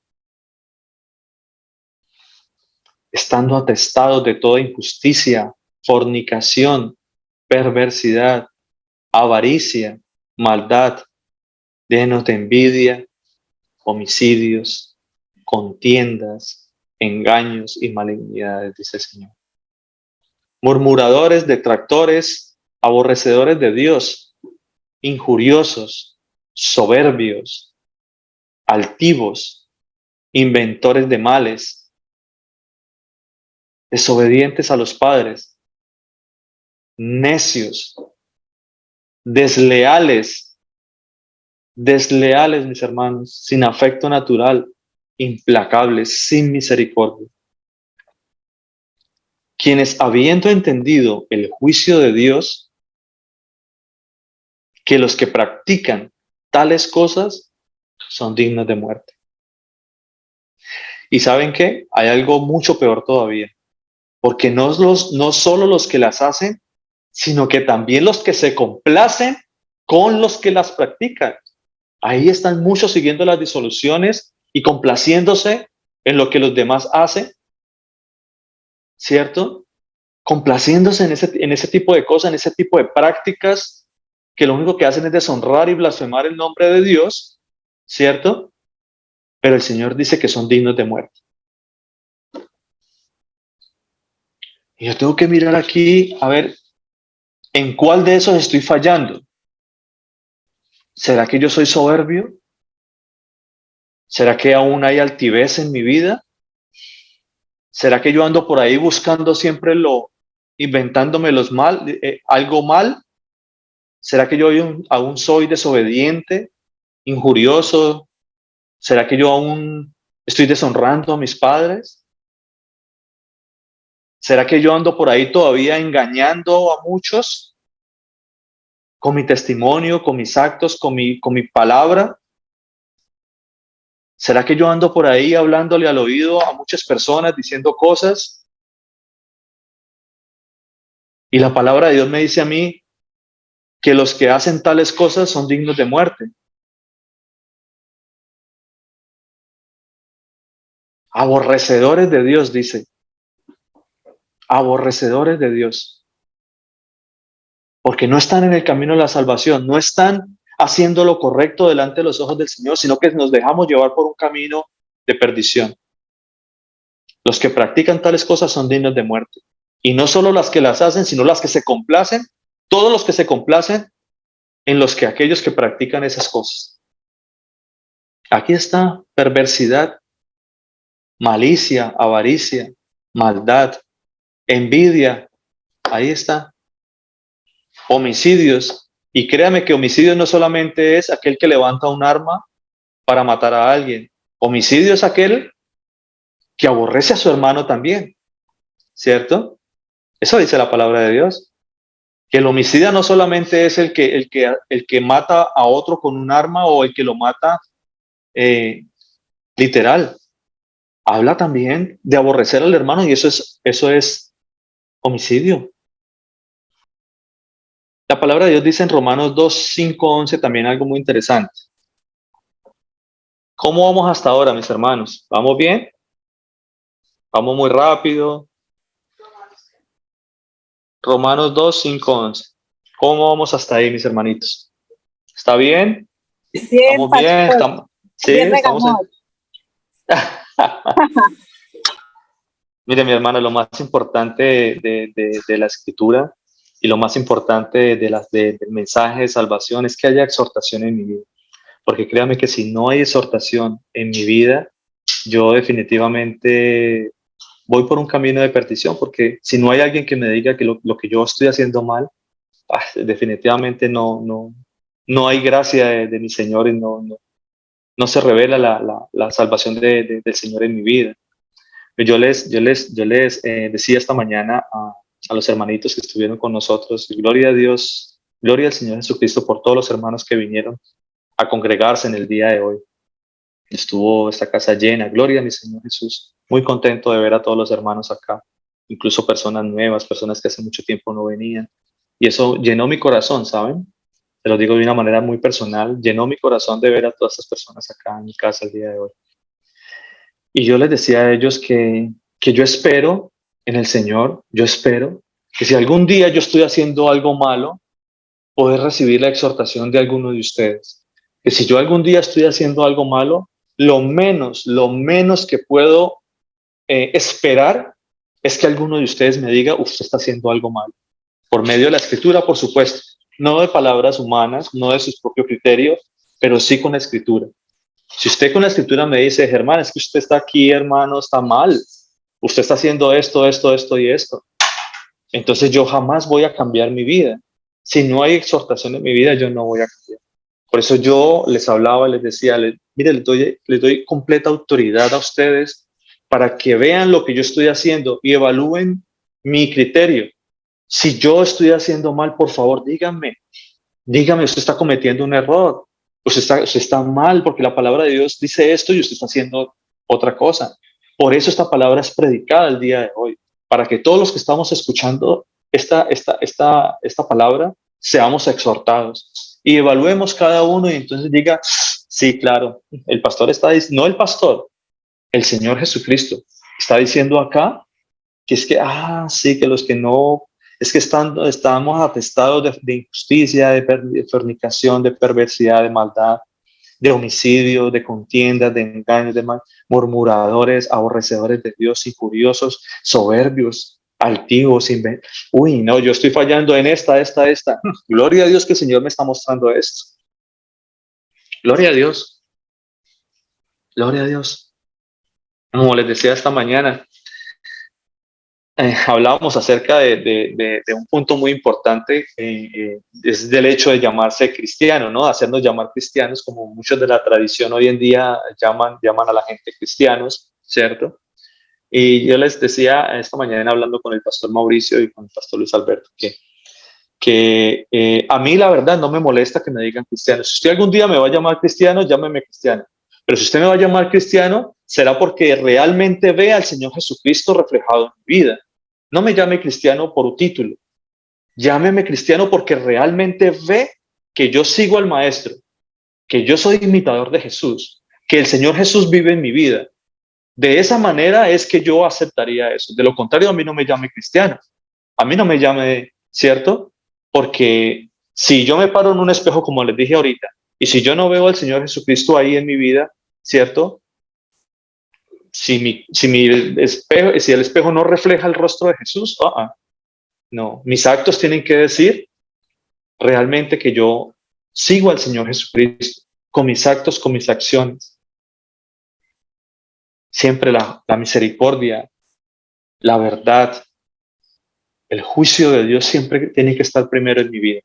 estando atestados de toda injusticia, fornicación, perversidad, avaricia, maldad, llenos de envidia, homicidios, contiendas, engaños y malignidades, dice el Señor. Murmuradores, detractores, aborrecedores de Dios, injuriosos, soberbios, altivos, inventores de males, desobedientes a los padres, necios, desleales, mis hermanos, sin afecto natural, implacables, sin misericordia, quienes habiendo entendido el juicio de Dios, que los que practican tales cosas son dignos de muerte. ¿Y saben qué? Hay algo mucho peor todavía, porque no solo los que las hacen, sino que también los que se complacen con los que las practican. Ahí están muchos siguiendo las disoluciones y complaciéndose en lo que los demás hacen, ¿cierto? Complaciéndose en ese tipo de cosas, en ese tipo de prácticas que lo único que hacen es deshonrar y blasfemar el nombre de Dios, ¿cierto? Pero el Señor dice que son dignos de muerte. Y yo tengo que mirar aquí, a ver, ¿en cuál de esos estoy fallando? ¿Será que yo soy soberbio? ¿Será que aún hay altivez en mi vida? ¿Será que yo ando por ahí buscando siempre inventándome algo mal? ¿Será que yo aún soy desobediente, injurioso? ¿Será que yo aún estoy deshonrando a mis padres? ¿Será que yo ando por ahí todavía engañando a muchos con mi testimonio, con mis actos, con mi palabra? ¿Será que yo ando por ahí hablándole al oído a muchas personas, diciendo cosas? Y la palabra de Dios me dice a mí que los que hacen tales cosas son dignos de muerte. Aborrecedores de Dios, dice. Aborrecedores de Dios. Porque no están en el camino de la salvación, no están haciendo lo correcto delante de los ojos del Señor, sino que nos dejamos llevar por un camino de perdición. Los que practican tales cosas son dignos de muerte. Y no solo las que las hacen, sino las que se complacen, todos los que se complacen en aquellos que practican esas cosas. Aquí está perversidad, malicia, avaricia, maldad, envidia. Ahí está. Homicidios. Y créame que homicidio no solamente es aquel que levanta un arma para matar a alguien. Homicidio es aquel que aborrece a su hermano también. ¿cierto? Eso dice la palabra de Dios. Que el homicida no solamente es el que mata a otro con un arma o el que lo mata literal. Habla también de aborrecer al hermano y eso es homicidio. La palabra de Dios dice en Romanos 2:5-11 también algo muy interesante. ¿Cómo vamos hasta ahora, mis hermanos? ¿Vamos bien? ¿Vamos muy rápido? Romanos 2:5-11. ¿Cómo vamos hasta ahí, mis hermanitos? ¿Está bien? Bien, ¿Estamos bien? pastor. Sí, Bien estamos en... regañado. Mire, mi hermano, lo más importante de la escritura y lo más importante del mensaje de salvación es que haya exhortación en mi vida. Porque créame que si no hay exhortación en mi vida, yo definitivamente voy por un camino de perdición, porque si no hay alguien que me diga que lo que yo estoy haciendo mal, definitivamente no hay gracia de mi Señor y no se revela la salvación del Señor en mi vida. Yo les decía esta mañana a los hermanitos que estuvieron con nosotros, gloria a Dios, gloria al Señor Jesucristo por todos los hermanos que vinieron a congregarse en el día de hoy. Estuvo esta casa llena, gloria a mi Señor Jesús. Muy contento de ver a todos los hermanos acá, incluso personas nuevas, personas que hace mucho tiempo no venían. Y eso llenó mi corazón, ¿saben? Te lo digo de una manera muy personal, llenó mi corazón de ver a todas estas personas acá en mi casa el día de hoy. Y yo les decía a ellos que yo espero en el Señor, yo espero que si algún día yo estoy haciendo algo malo, poder recibir la exhortación de alguno de ustedes. Que si yo algún día estoy haciendo algo malo, lo menos que puedo esperar es que alguno de ustedes me diga, usted está haciendo algo malo. Por medio de la escritura, por supuesto, no de palabras humanas, no de sus propios criterios, pero sí con la escritura. Si usted con la escritura me dice, Germán, es que usted está aquí, hermano, está mal. Usted está haciendo esto, esto, esto y esto. Entonces yo jamás voy a cambiar mi vida. Si no hay exhortación en mi vida, yo no voy a cambiar. Por eso yo les hablaba, les decía, mire, les doy completa autoridad a ustedes para que vean lo que yo estoy haciendo y evalúen mi criterio. Si yo estoy haciendo mal, por favor, dígame, usted está cometiendo un error, usted está mal porque la palabra de Dios dice esto y usted está haciendo otra cosa. Por eso esta palabra es predicada el día de hoy, para que todos los que estamos escuchando esta palabra seamos exhortados y evaluemos cada uno y entonces diga, sí, claro, el pastor está diciendo, no el pastor, el Señor Jesucristo está diciendo acá que es que, sí, que los que no, es que estamos atestados de injusticia, de fornicación, de perversidad, de maldad, de homicidio, de contiendas, de engaños, de murmuradores, aborrecedores de Dios, injuriosos, soberbios, altivos, uy, no, yo estoy fallando en esta. Gloria a Dios que el Señor me está mostrando esto. Gloria a Dios. Gloria a Dios. Como les decía esta mañana, hablábamos acerca de un punto muy importante, es del hecho de llamarse cristiano, ¿no? Hacernos llamar cristianos, como muchos de la tradición hoy en día llaman a la gente cristianos, ¿cierto? Y yo les decía esta mañana hablando con el pastor Mauricio y con el pastor Luis Alberto que a mí la verdad no me molesta que me digan cristiano. Si usted algún día me va a llamar cristiano, llámeme cristiano. Pero si usted me va a llamar cristiano, será porque realmente ve al Señor Jesucristo reflejado en mi vida. No me llame cristiano por un título. Llámeme cristiano porque realmente ve que yo sigo al Maestro, que yo soy imitador de Jesús, que el Señor Jesús vive en mi vida. De esa manera es que yo aceptaría eso. De lo contrario, a mí no me llame cristiano. A mí no me llame, ¿cierto? Porque si yo me paro en un espejo, como les dije ahorita, y si yo no veo al Señor Jesucristo ahí en mi vida, ¿cierto? Si el espejo no refleja el rostro de Jesús, no, mis actos tienen que decir realmente que yo sigo al Señor Jesucristo, con mis actos, con mis acciones. Siempre la misericordia, la verdad, el juicio de Dios siempre tiene que estar primero en mi vida.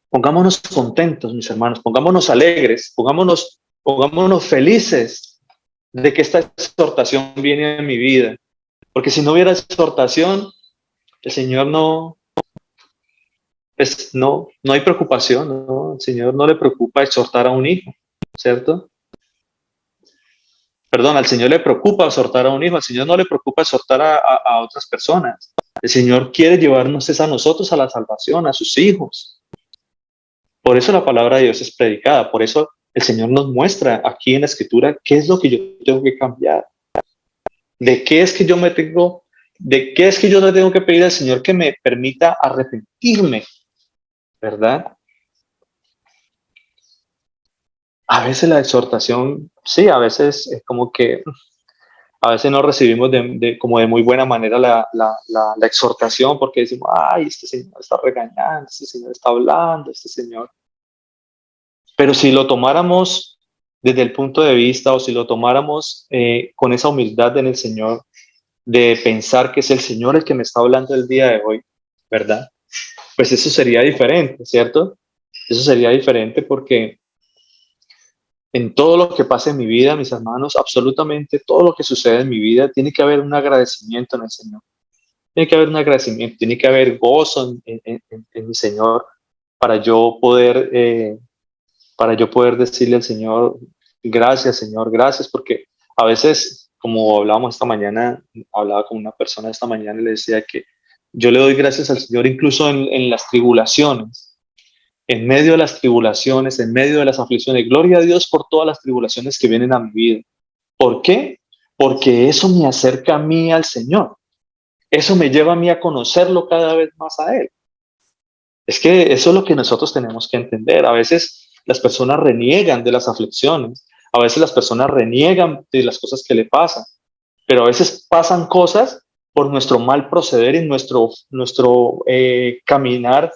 Pongámonos contentos, mis hermanos, pongámonos alegres, pongámonos felices de que esta exhortación viene a mi vida. Porque si no hubiera exhortación, el Señor no, pues no hay preocupación, ¿no? El Señor no le preocupa exhortar a un hijo, ¿cierto? Perdón, al Señor le preocupa exhortar a un hijo, al Señor no le preocupa exhortar a otras personas. El Señor quiere llevarnos es a nosotros a la salvación, a sus hijos. Por eso la palabra de Dios es predicada, por eso el Señor nos muestra aquí en la Escritura qué es lo que yo tengo que cambiar, de qué es que yo me tengo, de qué es que yo le tengo que pedir al Señor que me permita arrepentirme, ¿verdad? A veces la exhortación, sí, a veces es como que a veces no recibimos como de muy buena manera la exhortación porque decimos, ay, este señor está regañando, este señor está hablando, este señor. Pero si lo tomáramos desde el punto de vista o si lo tomáramos con esa humildad en el Señor, de pensar que es el Señor el que me está hablando el día de hoy, ¿verdad? Pues eso sería diferente, ¿cierto? Eso sería diferente porque en todo lo que pasa en mi vida, mis hermanos, absolutamente todo lo que sucede en mi vida, tiene que haber un agradecimiento en el Señor. Tiene que haber un agradecimiento, tiene que haber gozo en mi Señor para yo poder decirle al Señor, gracias Señor, gracias, porque a veces, como hablábamos esta mañana, hablaba con una persona esta mañana y le decía que yo le doy gracias al Señor incluso en las tribulaciones, en medio de las tribulaciones, en medio de las aflicciones. Gloria a Dios por todas las tribulaciones que vienen a mi vida. ¿Por qué? Porque eso me acerca a mí al Señor. Eso me lleva a mí a conocerlo cada vez más a Él. Es que eso es lo que nosotros tenemos que entender. A veces las personas reniegan de las aflicciones, a veces las personas reniegan de las cosas que le pasan, pero a veces pasan cosas por nuestro mal proceder y nuestro caminar,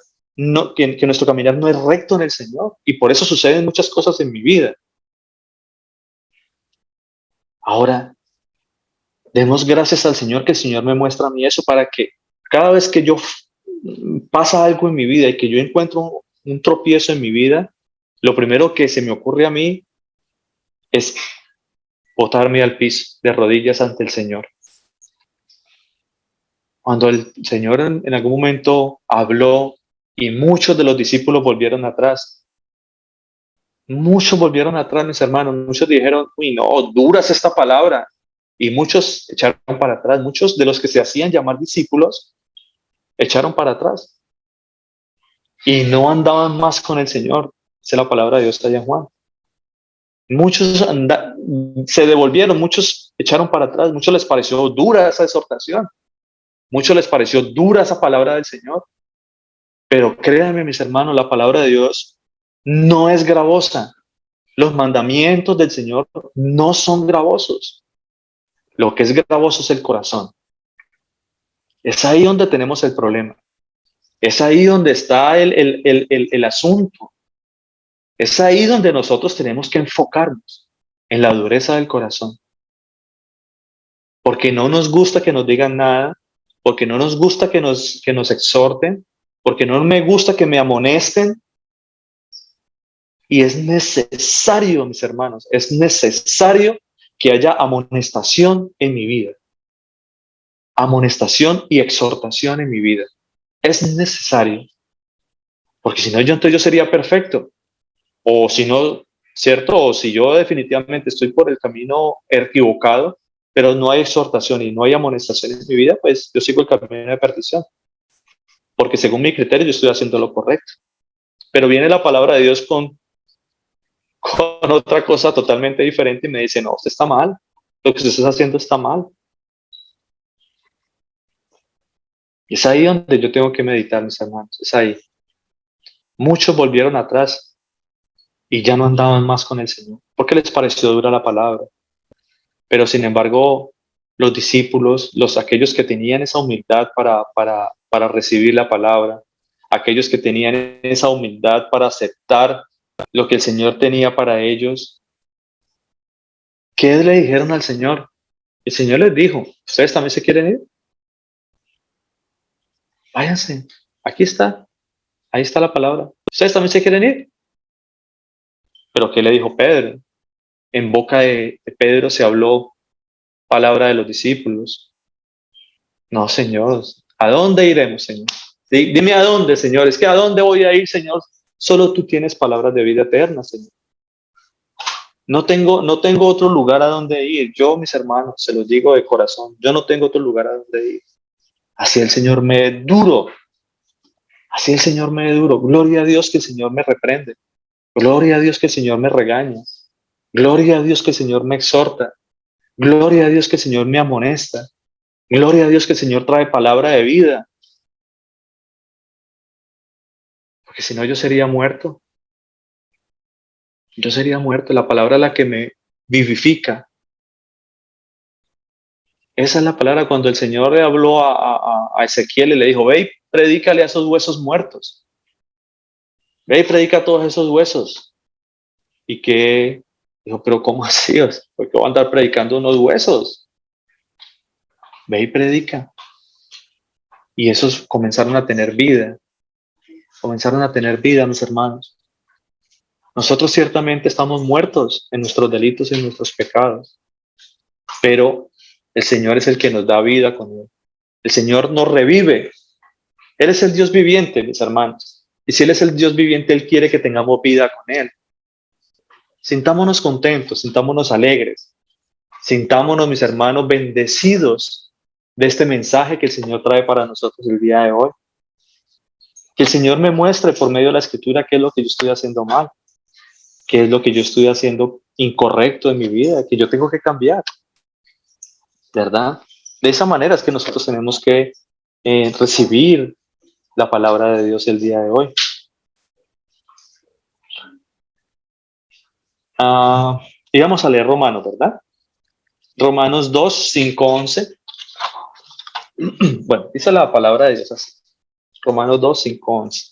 que nuestro caminar no es recto en el Señor. Y por eso suceden muchas cosas en mi vida. Ahora, demos gracias al Señor que el Señor me muestra a mí eso para que cada vez que yo pasa algo en mi vida y que yo encuentro un tropiezo en mi vida, lo primero que se me ocurre a mí es botarme al piso de rodillas ante el Señor. Cuando el Señor en algún momento habló y muchos de los discípulos volvieron atrás, mis hermanos, muchos dijeron, uy, no, dura es esta palabra. Y muchos echaron para atrás, muchos de los que se hacían llamar discípulos echaron para atrás y no andaban más con el Señor. Esa es la palabra de Dios allá en Juan. Muchos se devolvieron, muchos echaron para atrás, muchos les pareció dura esa exhortación, muchos les pareció dura esa palabra del Señor. Pero créanme, mis hermanos, la palabra de Dios no es gravosa. Los mandamientos del Señor no son gravosos. Lo que es gravoso es el corazón. Es ahí donde tenemos el problema. Es ahí donde está el asunto. Es ahí donde nosotros tenemos que enfocarnos, en la dureza del corazón. Porque no nos gusta que nos digan nada, porque no nos gusta que nos exhorten, porque no me gusta que me amonesten. Y es necesario, mis hermanos, es necesario que haya amonestación en mi vida. Amonestación y exhortación en mi vida. Es necesario. Porque si no, entonces yo sería perfecto. O si no, ¿cierto? O si yo definitivamente estoy por el camino equivocado, pero no hay exhortación y no hay amonestación en mi vida, pues yo sigo el camino de perdición. Porque según mi criterio yo estoy haciendo lo correcto. Pero viene la palabra de Dios con otra cosa totalmente diferente y me dice, no, usted está mal. Lo que usted está haciendo está mal. Y es ahí donde yo tengo que meditar, mis hermanos. Es ahí. Muchos volvieron atrás y ya no andaban más con el Señor, porque les pareció dura la palabra. Pero sin embargo, los discípulos, aquellos que tenían esa humildad para recibir la palabra, aquellos que tenían esa humildad para aceptar lo que el Señor tenía para ellos, ¿qué le dijeron al Señor? El Señor les dijo, ¿ustedes también se quieren ir? Váyanse, aquí está, ahí está la palabra. ¿Ustedes también se quieren ir? Pero ¿qué le dijo Pedro? en boca de Pedro se habló palabra de los discípulos. No, Señor, ¿a dónde iremos, Señor? Dime a dónde, Señor. Es que ¿a dónde voy a ir, Señor? Solo tú tienes palabras de vida eterna, Señor. No tengo otro lugar a donde ir. Yo, mis hermanos, se los digo de corazón, yo no tengo otro lugar a donde ir. Así el Señor me es duro. Así el Señor me es duro. Gloria a Dios que el Señor me reprende. Gloria a Dios que el Señor me regaña. Gloria a Dios que el Señor me exhorta. Gloria a Dios que el Señor me amonesta. Gloria a Dios que el Señor trae palabra de vida. Porque si no, yo sería muerto. Yo sería muerto. La palabra es la que me vivifica. Esa es la palabra cuando el Señor le habló a Ezequiel y le dijo, ve y predícale a esos huesos muertos. Ve y predica a todos esos huesos. Y que dijo, pero ¿cómo así? ¿Por qué voy a andar predicando unos huesos? Ve y predica. Y esos comenzaron a tener vida. Comenzaron a tener vida, mis hermanos. Nosotros ciertamente estamos muertos en nuestros delitos y en nuestros pecados. Pero el Señor es el que nos da vida con Él. El Señor nos revive. Él es el Dios viviente, mis hermanos. Y si Él es el Dios viviente, Él quiere que tengamos vida con Él. Sintámonos contentos, sintámonos alegres. Sintámonos, mis hermanos, bendecidos de este mensaje que el Señor trae para nosotros el día de hoy. Que el Señor me muestre por medio de la Escritura qué es lo que yo estoy haciendo mal, qué es lo que yo estoy haciendo incorrecto en mi vida, que yo tengo que cambiar, ¿verdad? De esa manera es que nosotros tenemos que recibir la palabra de Dios el día de hoy. Y vamos a leer Romanos, ¿verdad? Romanos 2, 5, 11. Bueno, dice la palabra de Dios así. Romanos 2, 5, 11.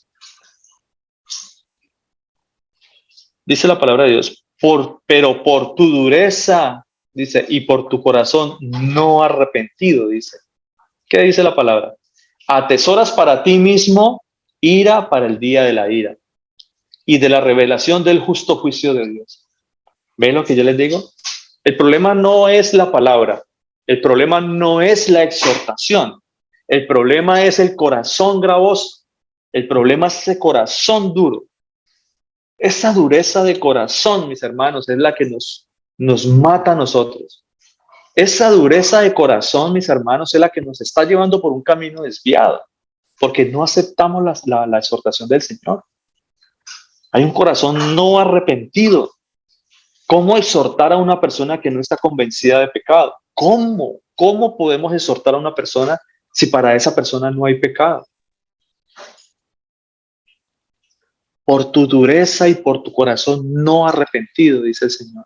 Dice la palabra de Dios, pero por tu dureza, dice, y por tu corazón no arrepentido, dice. ¿Qué dice la palabra? Atesoras para ti mismo ira para el día de la ira y de la revelación del justo juicio de Dios. ¿Ven lo que yo les digo? El problema no es la palabra, el problema no es la exhortación, el problema es el corazón gravoso, el problema es ese corazón duro. Esa dureza de corazón, mis hermanos, es la que nos mata a nosotros. Esa dureza de corazón, mis hermanos, es la que nos está llevando por un camino desviado, porque no aceptamos la exhortación del Señor. Hay un corazón no arrepentido. ¿Cómo exhortar a una persona que no está convencida de pecado? ¿Cómo? ¿Cómo podemos exhortar a una persona si para esa persona no hay pecado? Por tu dureza y por tu corazón no arrepentido, dice el Señor.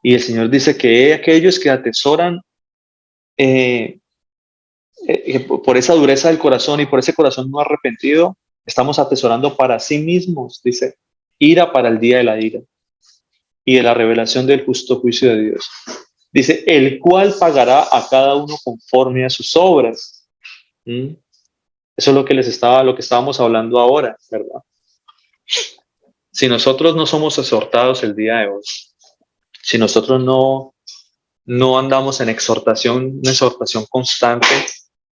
Y el Señor dice que aquellos que atesoran por esa dureza del corazón y por ese corazón no arrepentido, estamos atesorando para sí mismos, dice, ira para el día de la ira y de la revelación del justo juicio de Dios. Dice, el cual pagará a cada uno conforme a sus obras. Eso es lo que estábamos hablando ahora, ¿verdad? Si nosotros no somos exhortados el día de hoy, si nosotros no andamos en una exhortación constante,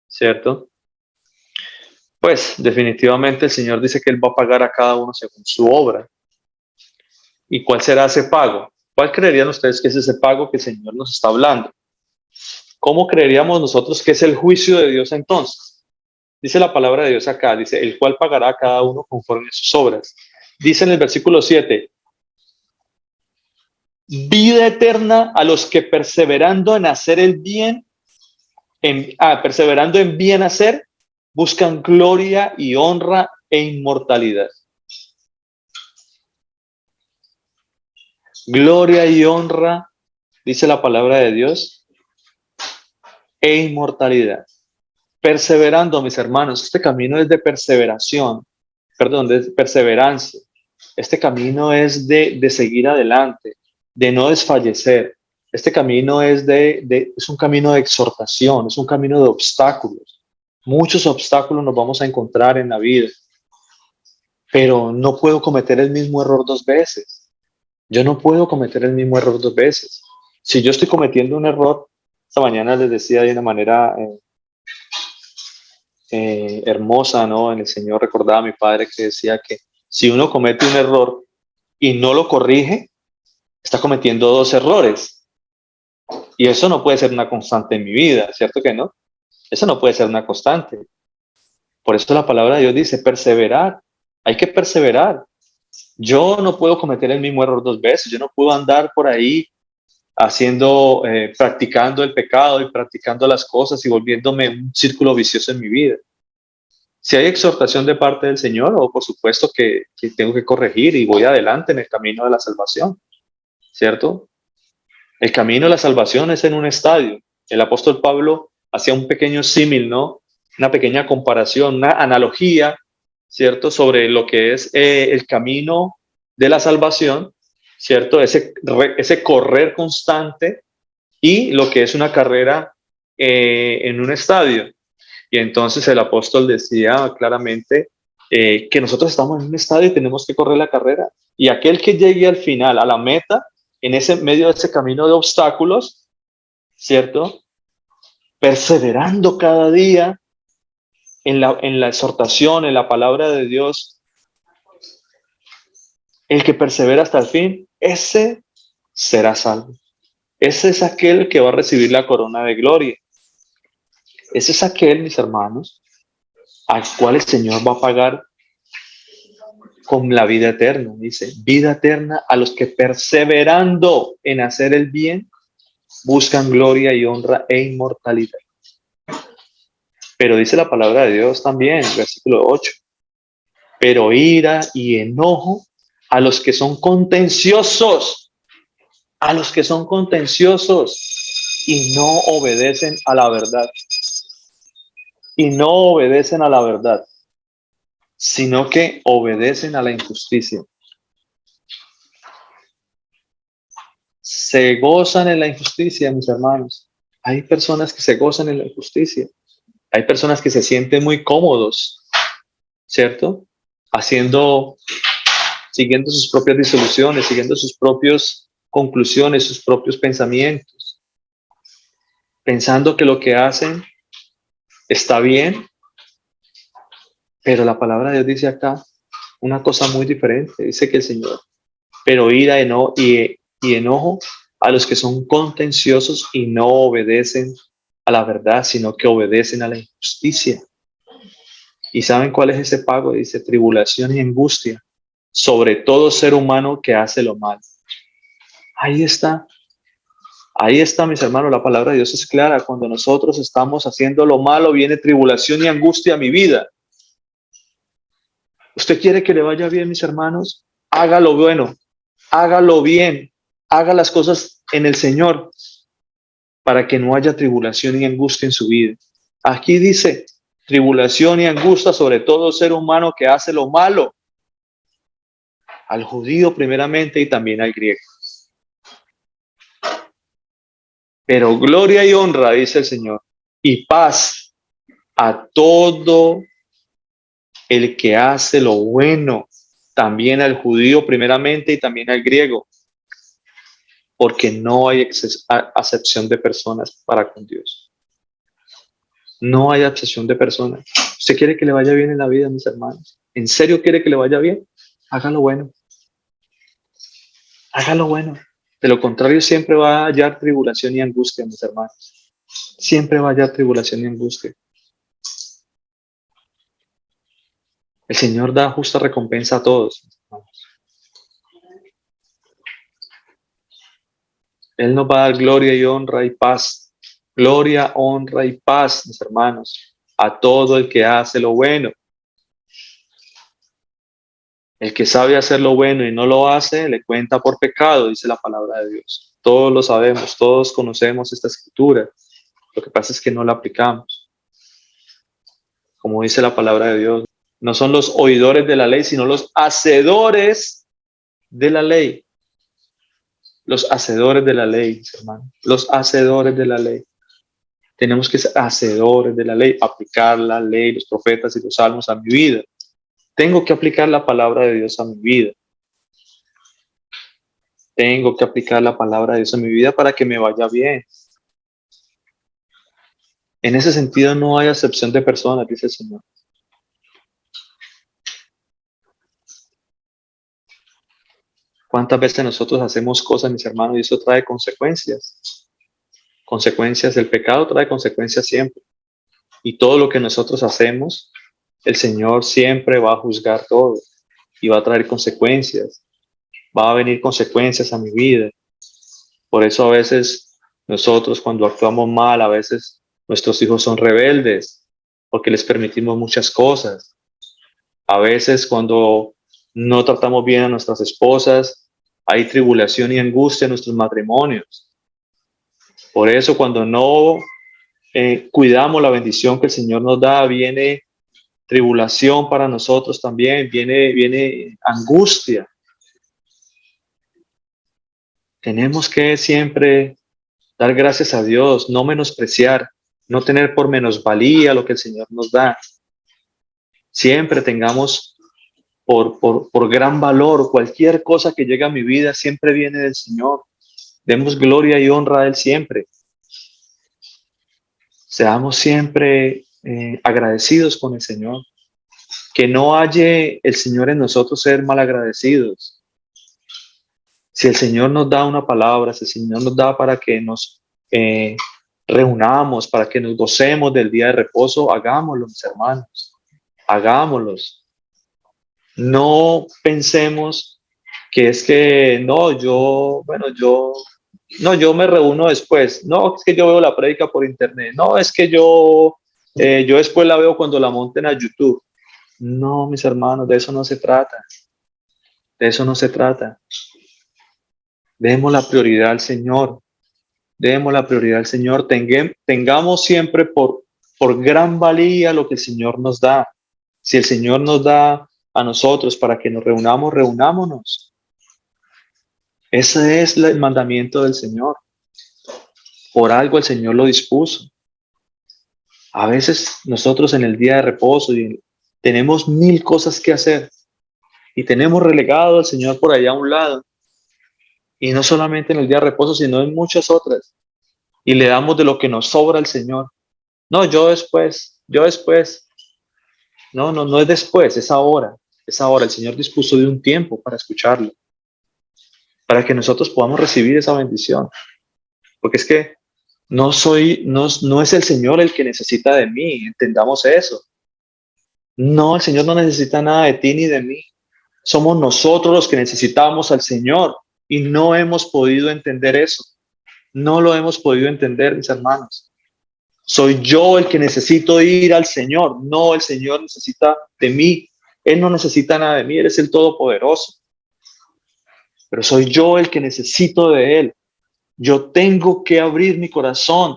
¿cierto? Pues definitivamente el Señor dice que Él va a pagar a cada uno según su obra. ¿Y cuál será ese pago? ¿Cuál creerían ustedes que es ese pago que el Señor nos está hablando? ¿Cómo creeríamos nosotros que es el juicio de Dios entonces? Dice la palabra de Dios acá, dice, el cual pagará a cada uno conforme a sus obras. Dice en el versículo 7, vida eterna a los que perseverando en hacer el bien, perseverando en bien hacer, buscan gloria y honra e inmortalidad. Gloria y honra, dice la palabra de Dios, e inmortalidad. Perseverando, mis hermanos, este camino es de perseveración, de perseverancia. Este camino es de seguir adelante, de no desfallecer. Este camino es un camino de exhortación, es un camino de obstáculos. Muchos obstáculos nos vamos a encontrar en la vida, pero no puedo cometer el mismo error dos veces. Yo no puedo cometer el mismo error dos veces. Si yo estoy cometiendo un error, esta mañana les decía de una manera hermosa, ¿no? En el Señor recordaba a mi padre que decía que si uno comete un error y no lo corrige, está cometiendo dos errores. Y eso no puede ser una constante en mi vida, ¿cierto que no? Eso no puede ser una constante. Por eso la palabra de Dios dice perseverar. Hay que perseverar. Yo no puedo cometer el mismo error dos veces. Yo no puedo andar por ahí haciendo, practicando el pecado y practicando las cosas y volviéndome un círculo vicioso en mi vida. Si hay exhortación de parte del Señor, o por supuesto que tengo que corregir y voy adelante en el camino de la salvación, ¿cierto? El camino de la salvación es en un estadio. El apóstol Pablo hacía un pequeño símil, ¿no? Una pequeña comparación, una analogía, ¿cierto? Sobre lo que es el camino de la salvación, ¿cierto? Ese correr constante y lo que es una carrera en un estadio. Y entonces el apóstol decía claramente que nosotros estamos en un estadio y tenemos que correr la carrera. Y aquel que llegue al final, a la meta, en ese medio de ese camino de obstáculos, ¿cierto? Perseverando cada día en la exhortación, en la palabra de Dios, el que persevera hasta el fin, ese será salvo. Ese es aquel que va a recibir la corona de gloria. Ese es aquel, mis hermanos, al cual el Señor va a pagar con la vida eterna. Dice, vida eterna a los que perseverando en hacer el bien, buscan gloria y honra e inmortalidad. Pero dice la palabra de Dios también, versículo 8, pero ira y enojo a los que son contenciosos, a los que son contenciosos y no obedecen a la verdad. Y no obedecen a la verdad, sino que obedecen a la injusticia. Se gozan en la injusticia, mis hermanos. Hay personas que se gozan en la injusticia. Hay personas que se sienten muy cómodos, ¿cierto? Siguiendo sus propias disoluciones, siguiendo sus propias conclusiones, sus propios pensamientos, pensando que lo que hacen está bien, pero la palabra de Dios dice acá una cosa muy diferente. Dice que el Señor, pero ira y enojo a los que son contenciosos y no obedecen a la verdad, sino que obedecen a la injusticia. ¿Y saben cuál es ese pago? Dice tribulación y angustia sobre todo ser humano que hace lo malo. Ahí está, mis hermanos, la palabra de Dios es clara. Cuando nosotros estamos haciendo lo malo, viene tribulación y angustia a mi vida. ¿Usted quiere que le vaya bien, mis hermanos? Hágalo bueno, hágalo bien, haga las cosas en el Señor para que no haya tribulación y angustia en su vida. Aquí dice, tribulación y angustia sobre todo ser humano que hace lo malo, al judío primeramente y también al griego. Pero gloria y honra, dice el Señor, y paz a todo el que hace lo bueno, también al judío primeramente y también al griego, porque no hay acepción de personas para con Dios. No hay acepción de personas. ¿Usted quiere que le vaya bien en la vida, mis hermanos? ¿En serio quiere que le vaya bien? Hágalo bueno. Hágalo bueno. De lo contrario, siempre va a hallar tribulación y angustia, mis hermanos. Siempre va a hallar tribulación y angustia. El Señor da justa recompensa a todos. Él nos va a dar gloria y honra y paz. Gloria, honra y paz, mis hermanos, a todo el que hace lo bueno. El que sabe hacer lo bueno y no lo hace, le cuenta por pecado, dice la palabra de Dios. Todos lo sabemos, todos conocemos esta escritura. Lo que pasa es que no la aplicamos. Como dice la palabra de Dios, no son los oidores de la ley, sino los hacedores de la ley. Los hacedores de la ley, hermanos. Los hacedores de la ley. Tenemos que ser hacedores de la ley, aplicar la ley, los profetas y los salmos a mi vida. Tengo que aplicar la palabra de Dios a mi vida. Tengo que aplicar la palabra de Dios en mi vida para que me vaya bien. En ese sentido no hay acepción de personas, dice el Señor. ¿Cuántas veces nosotros hacemos cosas, mis hermanos, y eso trae consecuencias? Consecuencias, el pecado trae consecuencias siempre. Y todo lo que nosotros hacemos, el Señor siempre va a juzgar todo y va a traer consecuencias. Va a venir consecuencias a mi vida. Por eso a veces nosotros cuando actuamos mal, a veces nuestros hijos son rebeldes porque les permitimos muchas cosas. A veces cuando no tratamos bien a nuestras esposas, hay tribulación y angustia en nuestros matrimonios. Por eso cuando no cuidamos la bendición que el Señor nos da, viene tribulación para nosotros también, viene angustia. Tenemos que siempre dar gracias a Dios, no menospreciar, no tener por menosvalía lo que el Señor nos da. Siempre tengamos por gran valor cualquier cosa que llegue a mi vida, siempre viene del Señor. Demos gloria y honra a Él siempre. Seamos siempre agradecidos con el Señor. Que no halle el Señor en nosotros ser malagradecidos. Si el Señor nos da una palabra, si el Señor nos da para que nos reunamos, para que nos gocemos del día de reposo, hagámoslo, mis hermanos. Hagámoslos. No pensemos que es que no, yo me reúno después. No, es que yo veo la prédica por internet. No, es que yo después la veo cuando la monten a YouTube. No, mis hermanos, de eso no se trata. De eso no se trata. Demos la prioridad al Señor. Demos la prioridad al Señor. Tengamos siempre por gran valía lo que el Señor nos da. Si el Señor nos da a nosotros para que nos reunamos, reunámonos. Ese es el mandamiento del Señor. Por algo el Señor lo dispuso. A veces nosotros en el día de reposo tenemos 1000 cosas que hacer y tenemos relegado al Señor por allá a un lado. Y no solamente en el día de reposo, sino en muchas otras. Y le damos de lo que nos sobra al Señor. No, yo después. No es después, es ahora. Es ahora. El Señor dispuso de un tiempo para escucharlo. Para que nosotros podamos recibir esa bendición. Porque es que no es el Señor el que necesita de mí, entendamos eso. No, el Señor no necesita nada de ti ni de mí. Somos nosotros los que necesitamos al Señor y no hemos podido entender eso. No lo hemos podido entender, mis hermanos. Soy yo el que necesito ir al Señor, no el Señor necesita de mí. Él no necesita nada de mí, Él es el Todopoderoso. Pero soy yo el que necesito de Él. Yo tengo que abrir mi corazón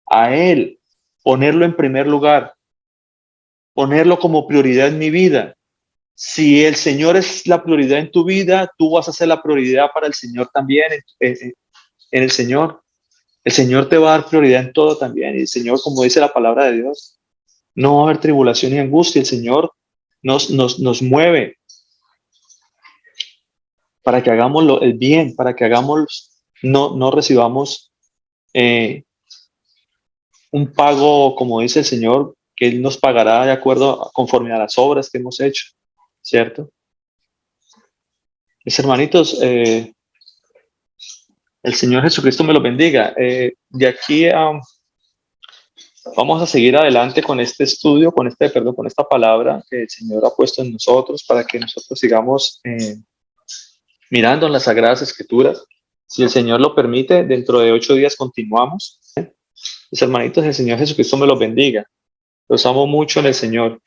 a Él, ponerlo en primer lugar, ponerlo como prioridad en mi vida. Si el Señor es la prioridad en tu vida, tú vas a ser la prioridad para el Señor también, en el Señor. El Señor te va a dar prioridad en todo también. Y el Señor, como dice la palabra de Dios, no va a haber tribulación ni angustia. El Señor nos mueve para que hagamos el bien, para que no recibamos un pago, como dice el Señor, que Él nos pagará de acuerdo, conforme a las obras que hemos hecho, ¿cierto? Mis hermanitos, el Señor Jesucristo me los bendiga. De aquí vamos a seguir adelante con este estudio, con esta palabra que el Señor ha puesto en nosotros para que nosotros sigamos mirando en las Sagradas Escrituras. Si el Señor lo permite, dentro de 8 días continuamos. Mis hermanitos, el Señor Jesucristo me los bendiga. Los amo mucho en el Señor.